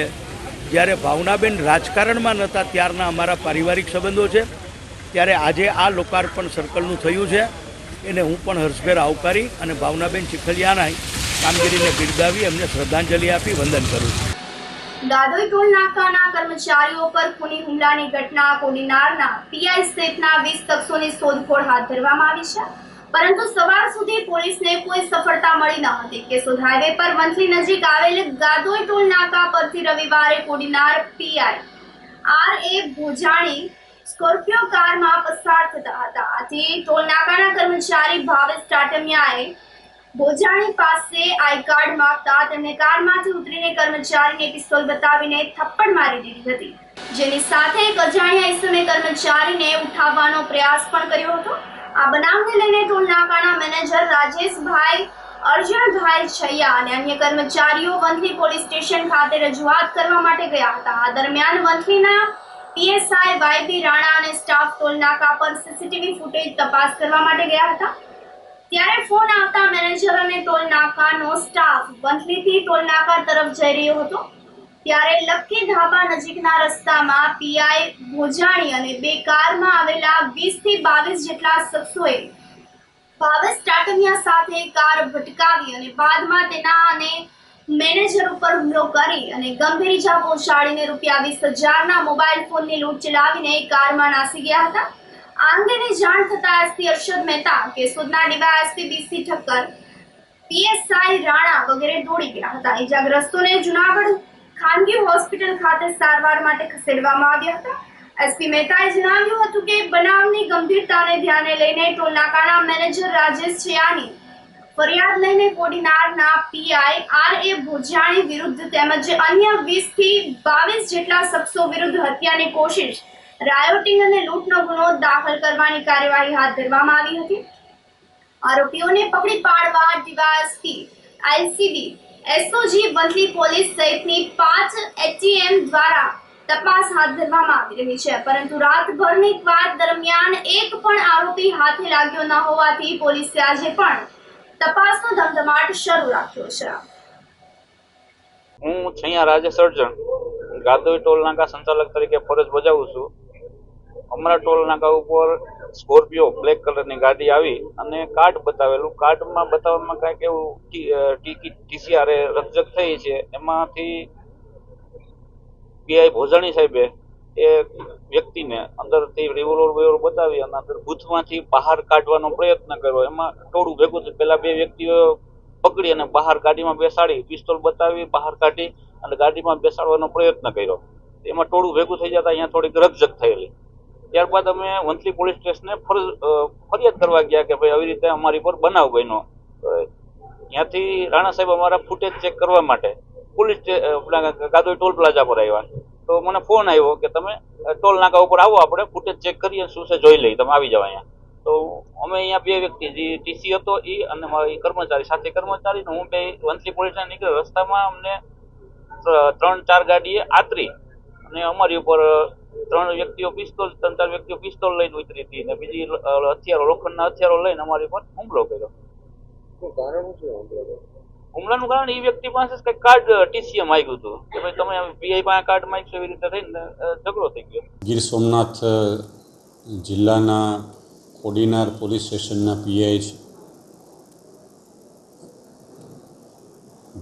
જ્યારે ભાવનાબેન રાજકારણમાં નહોતા ત્યારના અમારા પારિવારિક સંબંધો છે। ત્યારે આજે આ લોકાર્પણ સર્કલનું થયું છે, એને હું પણ હર્ષભેર આવકારી અને ભાવનાબેન ચીખલિયાના કામગીરીને બિરદાવી એમને શ્રદ્ધાંજલિ આપી વંદન કરું છું। દાદોઈ ટોલ નાકાના કર્મચારીઓ પર ખૂની હુમલાની ઘટના કોડીનારના પીઆઈ સહિતના 20 શખ્સોની શોધખોળ હાથ ધરવામાં આવી છે। પરંતુ સવાર સુધી પોલીસને કોઈ સફળતા મળી ન હતી. કેશોદ હાઈવે પર વંથલી નજીક આવેલ ગાદોઈ ટોલ નાકા પરથી રવિવારે કોડીનાર પીઆઈ આર.એ. ભોજાણી સ્કોર્પિયો કારમાં પસાર થતા હતા. આથી ટોલ નાકાના કર્મચારી ભાવેશ ટાટમિયાએ ભોજાણી પાસે આઈ કાર્ડ માંગતા તેમણે કારમાંથી ઉતરીને કર્મચારીને પિસ્તોલ બતાવીને થપ્પડ મારી દીધી હતી, જેની સાથે એક અજાણ્યા ઈસમે કર્મચારીને ઉઠાવવાનો પ્રયાસ પણ કર્યો હતો. આ બનાવને લઈને ટોલ નાકાના મેનેજર રાજેશભાઈ અર્જણભાઈ છૈયા અને અન્ય કર્મચારીઓ વંથલી પોલીસ સ્ટેશન ખાતે રજૂઆત કરવા માટે ગયા હતા. આ દરમિયાન વંથલીના પીએસઆઈ વાયબી રાણા અને સ્ટાફ ટોલ નાકા પર સીસીટીવી ફૂટેજ તપાસ કરવા માટે ગયા હતા. ત્યારે ફોન આવતા મેનેજર અને ટોલ નાકાનો સ્ટાફ વંથલીથી ટોલ નાકા તરફ જઈ રહ્યો હતો. ત્યારે લક્કી ધાબા નજીકના રસ્તામાં પીઆઈ ભોજાણી અને બે કારમાં આવેલા 20 થી 22 જેટલા શખ્સોએ ભાવેશ ટાટમિયા સાથે કાર ભટકાવી અને બાદમાં તેના અને મેનેજર ઉપર હુમલો કરી અને ગંભીર ઇજા પહોંચાડીને ₹20,000ના મોબાઈલ ફોનની લૂંટ ચલાવીને કારમાં નાસી ગયા હતા. આ અંગેની જાણ થતાં એસપી અરશદ મહેતા, કેશોદના DYSP BC Thakkar, PSI Rana વગેરે દોડી ગયા હતા. ઇજાગ્રસ્તોને જૂનાગઢ ખાનગી હોસ્પિટલ ખાતે સારવાર માટે ખસેડવામાં આવ્યા હતા. એસપી મહેતાએ જણાવ્યું હતું કે બનાવની ગંભીરતાને ધ્યાને લઈને ટોલ નાકાના મેનેજર રાજેશ છેયાની ફરિયાદ લઈને કોડીનારના પીઆઈ આર.એ. ભોજાણી વિરુદ્ધ તેમજ અન્ય 20 થી 22 જેટલા શખ્સો વિરુદ્ધ હત્યાની કોશિશ, રાયોટિંગ અને લૂંટનો ગુનો દાખલ કરવાની કાર્યવાહી હાથ ધરવામાં આવી હતી. આરોપીઓને પકડી પાડવા DYSP, ICB, SOG, Vanthali police સહિતની 5 એટીએમ દ્વારા તપાસ હાથ ધરવામાં આવી રહી છે. પરંતુ રાતભરની તપાસ દરમિયાન એક પણ આરોપી હાથે લાગ્યો ન હોવાથી પોલીસે આજે પણ તપાસનો ધમધમાટ શરૂ રાખ્યો છે. હું છૈયા રાજેશ અર્જણ ગાદોઈ ટોલ નાકા સંચાલક તરીકે ફરજ બજાવું છું. અમારા ટોલ નાકા ઉપર સ્કોર્પિયો બ્લેક કલરની ગાડી આવી અને કાર્ડ બતાવેલું, કાર્ડમાં બતાવવામાં કાંઈક એવું ટીસીઆર રકઝક થઈ છે. એમાંથી પીઆઈ ભોજાણી સાહેબે એ વ્યક્તિને અંદરથી રિવોલ્વર બતાવી અને અંદર બૂથમાંથી બહાર કાઢવાનો પ્રયત્ન કર્યો. એમાં ટોળું ભેગું થયું. પેલા બે વ્યક્તિઓ પકડી અને બહાર ગાડીમાં બેસાડી, પિસ્તોલ બતાવી બહાર કાઢી અને ગાડીમાં બેસાડવાનો પ્રયત્ન કર્યો. એમાં ટોળું ભેગું થઈ જતા અહીંયા થોડીક રકઝક થયેલી. ત્યારબાદ અમે વંથલી પોલીસ સ્ટેશને ફરિયાદ કરવા ગયા કે ભાઈ આવી રીતે અમારી પર બનાવ બન્યો. ત્યાંથી રાણા સાહેબ અમારા ફૂટેજ ચેક કરવા માટે પોલીસ ગાદોઈ ટોલ પ્લાઝા પર આવ્યા. તો મને ફોન આવ્યો કે તમે ટોલ નાકા ઉપર આવો, આપણે ફૂટેજ ચેક કરીએ, શું છે જોઈ લઈએ, તમે આવી જાઓ અહીંયા. તો અમે અહીંયા બે વ્યક્તિ, જે ટીસી હતો એ અને મારી કર્મચારી, સાથે કર્મચારી હું બે વંથલી પોલીસને નીકળ્યો. રસ્તામાં અમને 3-4 ગાડીએ આતરી અને અમારી ઉપર 3 વ્યક્તિઓ પિસ્તોલ, 3-4 વ્યક્તિઓ પિસ્તોલ લઈને ઉતરી હતી અને બીજી હથિયારો, લોખંડના હથિયારો લઈને અમારી પર હુમલો કર્યો. હુમલાનું કારણ એ વ્યક્તિ પાસે કઈ કાર્ડ ટીસીએમ માંગ્યું હતું કે ભાઈ તમે પીઆઈ પાસે કાર્ડ માંગશો, એવી રીતે થઈને ઝઘડો થઈ ગયો. ગીર સોમનાથ જિલ્લાના કોડીનાર પોલીસ સ્ટેશનના પીઆઈ છે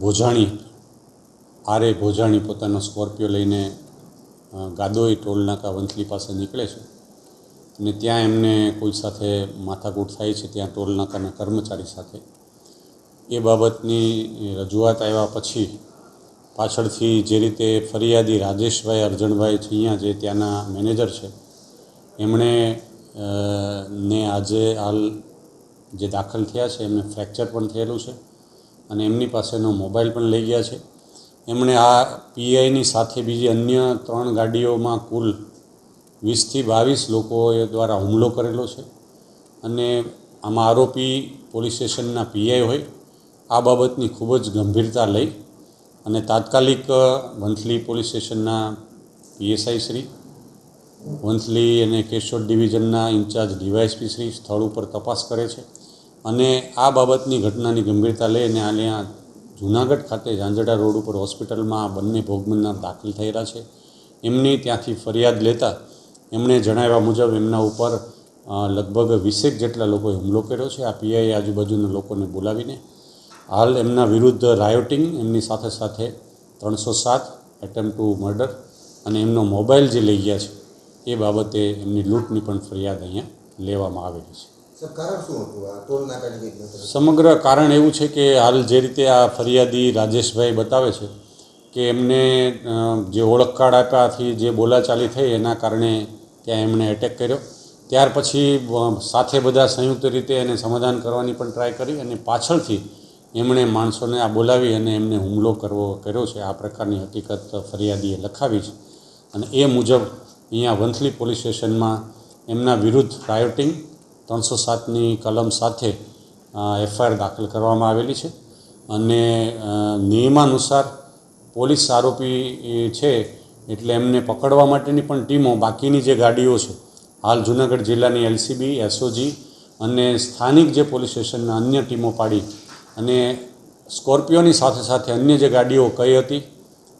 ભોજાણી, આર.એ. ભોજાણી પોતાનો સ્કોર્પિયો લઈને ગાદોઈ ટોલ નાકા વંથલી પાસે નીકળે છે અને ત્યાં એમને કોઈ સાથે માથાકૂટ થાય છે, ત્યાં ટોલ નાકાના કર્મચારી સાથે. એ બાબતની રજૂઆત આવ્યા પછી પાછળથી જે રીતે ફરિયાદી રાજેશભાઈ અર્જણભાઈ છૈયા, જે ત્યાંના મેનેજર છે, એમણે ને આજે હાલ જે દાખલ થયા છે એમને ફ્રેક્ચર પણ થયેલું છે અને એમની પાસેનો મોબાઈલ પણ લઈ ગયા છે. એમણે આ પીઆઈની સાથે બીજી અન્ય 3 ગાડીઓમાં કુલ 20 થી 22 લોકો દ્વારા હુમલો કરેલો છે અને આમાં આરોપી પોલીસ સ્ટેશનના પીઆઈ હોય. આ બાબતની ખૂબ જ ગંભીરતા લઈ અને તાત્કાલિક વંથલી પોલીસ સ્ટેશનના પીએસઆઈ શ્રી, વંથલી અને કેશોદ ડિવિઝનના ઇન્ચાર્જ ડીવાયએસપી શ્રી સ્થળ ઉપર તપાસ કરે છે અને આ બાબતની ઘટનાની ગંભીરતા લઈ અને અહીંયા જૂનાગઢ ખાતે ઝાંઝડા રોડ ઉપર હોસ્પિટલમાં બંને ભોગ બનનાર દાખલ થયેલા છે. એમની ત્યાંથી ફરિયાદ લેતા એમણે જણાવ્યા મુજબ એમના ઉપર લગભગ 20 જેટલા લોકોએ હુમલો કર્યો છે. આ પીઆઈ આજુબાજુના લોકોને બોલાવીને હાલ એમના વિરુદ્ધ રાયોટિંગ, એમની સાથે સાથે 307 એટેમ્પ ટુ મર્ડર અને એમનો મોબાઈલ જે લઈ ગયા છે એ બાબતે એમની લૂંટની પણ ફરિયાદ અહીંયા લેવામાં આવેલી છે. સમગ્ર કારણ એવું છે કે હાલ જે રીતે આ ફરિયાદી રાજેશભાઈ બતાવે છે કે એમને જે ઓળખ કાર્ડ આપ્યાથી જે બોલાચાલી થઈ એના કારણે ત્યાં એમણે એટેક કર્યો. ત્યાર પછી સાથે બધા સંયુક્ત રીતે એને સમાધાન કરવાની પણ ટ્રાય કરી અને પાછળથી એમણે માણસોને આ બોલાવી અને એમને હુમલો કર્યો છે. આ પ્રકારની હકીકત ફરિયાદીએ લખાવી છે અને એ મુજબ અહીંયા વંથલી પોલીસ સ્ટેશનમાં એમના વિરુદ્ધ રાયોટિંગ 307ની કલમ સાથે એફઆઈઆર દાખલ કરવામાં આવેલી છે અને નિયમાનુસાર પોલીસ આરોપી છે એટલે એમને પકડવા માટેની પણ ટીમો બાકીની જે ગાડીઓ છે હાલ જૂનાગઢ જિલ્લાની એલસીબી, એસઓજી અને સ્થાનિક જે પોલીસ સ્ટેશનના અન્ય ટીમો પાડી અને સ્કોર્પિયોની સાથે સાથે અન્ય જે ગાડીઓ કઈ હતી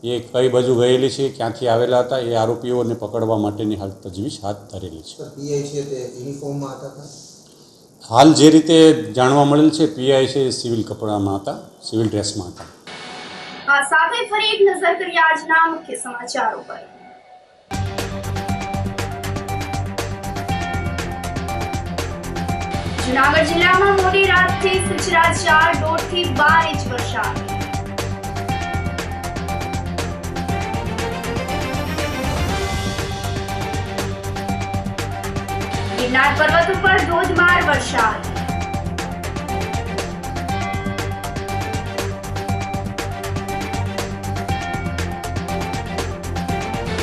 એ કઈ બાજુ ગયેલી છે, ક્યાંથી આવેલા હતા, એ આરોપીઓને પકડવા માટેની હાલ તજવીજ હાથ ધરેલી છે. હાલ જે રીતે જાણવા મળેલ છે પીઆઈ છે સિવિલ કપડામાં હતા, સિવિલ ડ્રેસમાં હતા. આ સાથે ફરી એક નજર કરીએ આજના મુખ્ય સમાચારો પર. જૂનાગઢ જિલ્લામાં મોડી રાતથી સચરાચર 1.5 થી 12 ઇંચ વરસાદ. ગિરનાર પર્વત ઉપર ધોધમાર વરસાદ.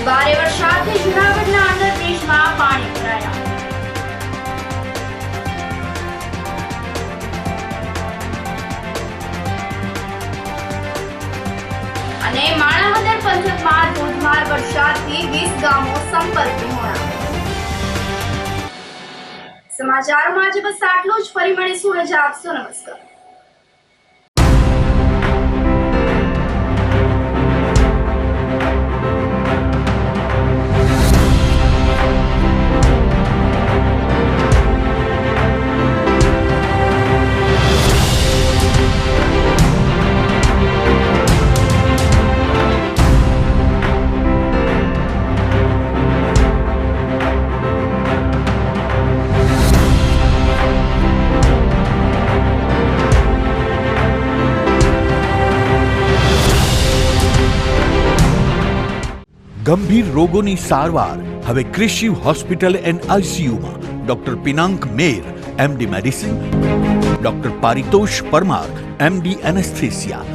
ભારે વરસાદથી જૂનાગઢના અંડરબ્રિજમાં પાણી ભરાયા. અને માણાવદર પંથકમાં ધોધમાર વરસાદથી 20 ગામો સંપર્ક વિહોણા. સમાચારોમાં આજે બસ આટલું જ. ફરી મળીશું. રજા આપશો. નમસ્કાર. ગંભીર રોગોની સારવાર હવે કૃષિ હોસ્પિટલ એન્ડ આઈસીયુમાં doctor Pinank Mer MD medicine, doctor Paritosh Parmar MD anaesthesia,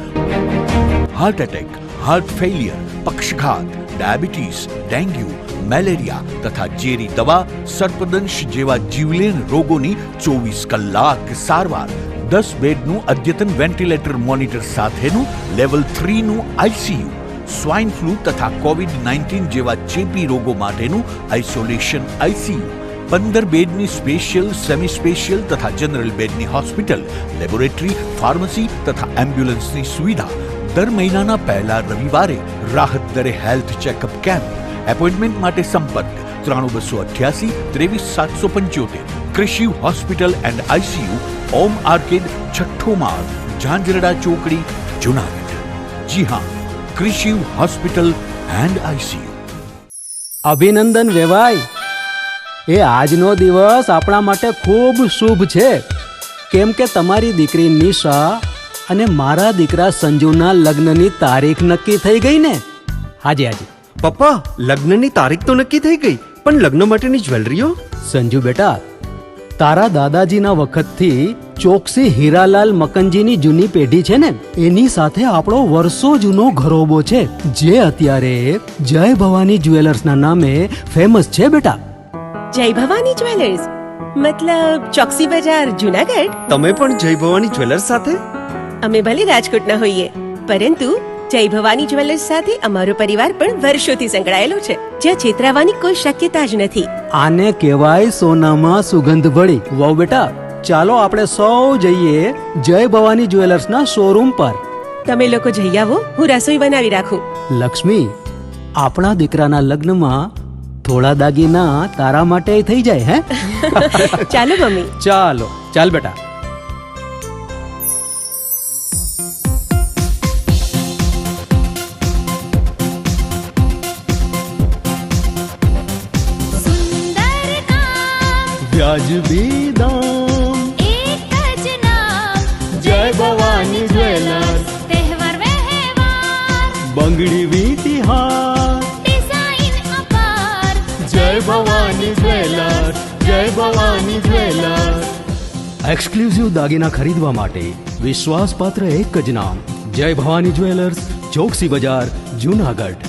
heart attack, heart failure, પક્ષઘાત, ડાયાબિટીસ, ડેન્ગ્યુ, મેલેરિયા તથા ઝેરી દવા, સર્પદંશ જેવા જીવલેણ રોગોની 24 કલાક સારવાર. 10 બેડનું અદ્યતન વેન્ટિલેટર મોનિટર સાથેનું લેવલ 3નું આઈસીયુ, સ્વાઇન ફ્લૂ તથા કોવિડ-19 જેવા ચેપી રોગો માટેનું આઇસોલેશન આઈસીયુ, 15 બેડની સ્પેશિયલ, સેમી સ્પેશિયલ તથા જનરલ બેડની હોસ્પિટલ, લેબોરેટરી, ફાર્મસી તથા એમ્બ્યુલન્સની સુવિધા. દર મહિનાના પહેલા રવિવારે રાહત દરે હેલ્થ ચેકઅપ કેમ્પ. એપોઇન્ટમેન્ટ માટે સંપર્ક 9288 23775. કૃષિ hospital and ICU, Om arcade, છઠ્ઠો માળ, ઝાંઝરડા ચોકડી, જૂનાગઢ. જી હા, કૃષિ હોસ્પિટલ એન્ડ આઈસીયુ. અભિનંદન વેવાઈ, એ આજનો દિવસ આપણા માટે ખૂબ શુભ છે, કેમ કે તમારી દીકરી નિશા અને મારા દીકરા સંજુના લગ્નની તારીખ નક્કી થઈ ગઈ ને. હાજી હાજી પપ્પા, લગ્નની તારીખ તો નક્કી થઈ ગઈ, પણ લગ્ન માટેની જ્વેલરીઓ? સંજુ બેટા, તારા દાદાજીના વખતથી ચોકસી હીરાલાલ મકનજીની જૂની પેઢી છે ને, એની સાથે આપણો વર્ષો જૂનો ઘરોબો છે, જે અત્યારે જય ભવાની જ્વેલર્સના નામે ફેમસ છે બેટા. જય ભવાની જ્વેલર્સ મતલબ ચોકસી બજાર, જૂનાગઢ? તમે પણ જય ભવાની જ્વેલર્સ સાથે? અમે ભલે રાજકોટના હોઈએ, પરંતુ જય ભવાની જ્વેલર્સ સાથે અમારો પરિવાર પણ વર્ષોથી સંકળાયેલો છે, જ્યાં છેતરાવાની કોઈ શક્યતા જ નથી. આને કહેવાય સોનામાં સુગંધ ભળી. વાવ બેટા, ચાલો આપણે સૌ જઈએ જય ભવાની જ્વેલર્સના શોરૂમ પર. તમે લોકો જઈ આવો, હું રસોઈ બનાવી રાખું. લક્ષ્મી, આપણા દીકરાના લગ્નમાં થોડા દાગીના તારા માટે થઈ જાય. હે ચાલો મમ્મી. ચાલો ચાલ બેટા. વ્યાજબી દામ ભવાની જ્વેલર્સ, તહેવાર વ્યવહાર બંગડી વીટી હાર, ડિઝાઇન અપાર જય ભવાની જ્વેલર્સ, જય ભવાની જ્વેલર્સ. એક્સક્લુઝિવ દાગીના ખરીદવા માટે વિશ્વાસપાત્ર એક જ નામ, જય ભવાની જ્વેલર્સ, ચોકસી બજાર, જુનાગઢ.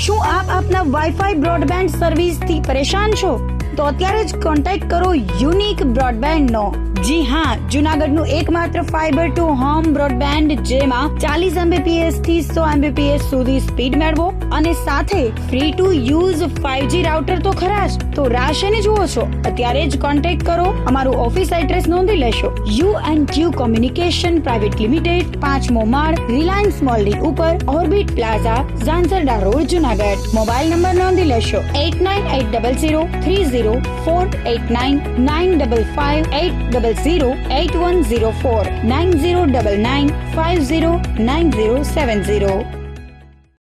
શું આપ આપના વાઈફાઈ બ્રોડબેન્ડ સર્વિસથી પરેશાન છો? તો અત્યારે જ કોન્ટેક્ટ કરો યુનિક બ્રોડબેન્ડ નો. જી હા, જુનાગઢનું એકમાત્ર ફાઈબર ટુ હોમ બ્રોડબેન્ડ, જેમાં 40 Mbps થી 100 Mbps સુધી સ્પીડ મેળવો અને સાથે free to use 5G router તો ખરા જ. તો રાહ શેની જુઓ છો? અત્યારે જ કોન્ટેક્ટ કરો. અમારું ઓફિસ એડ્રેસ નોંધી લેશો. U&Q કોમ્યુનિકેશન પ્રાઇવેટ લિમિટેડ, 5મો માળ, રિલાયન્સ મોલની ઉપર, orbit plaza, Zanzarda road, Junagadh. Mobile number નોંધી લેશો 8980030489 95580808104 9099509070.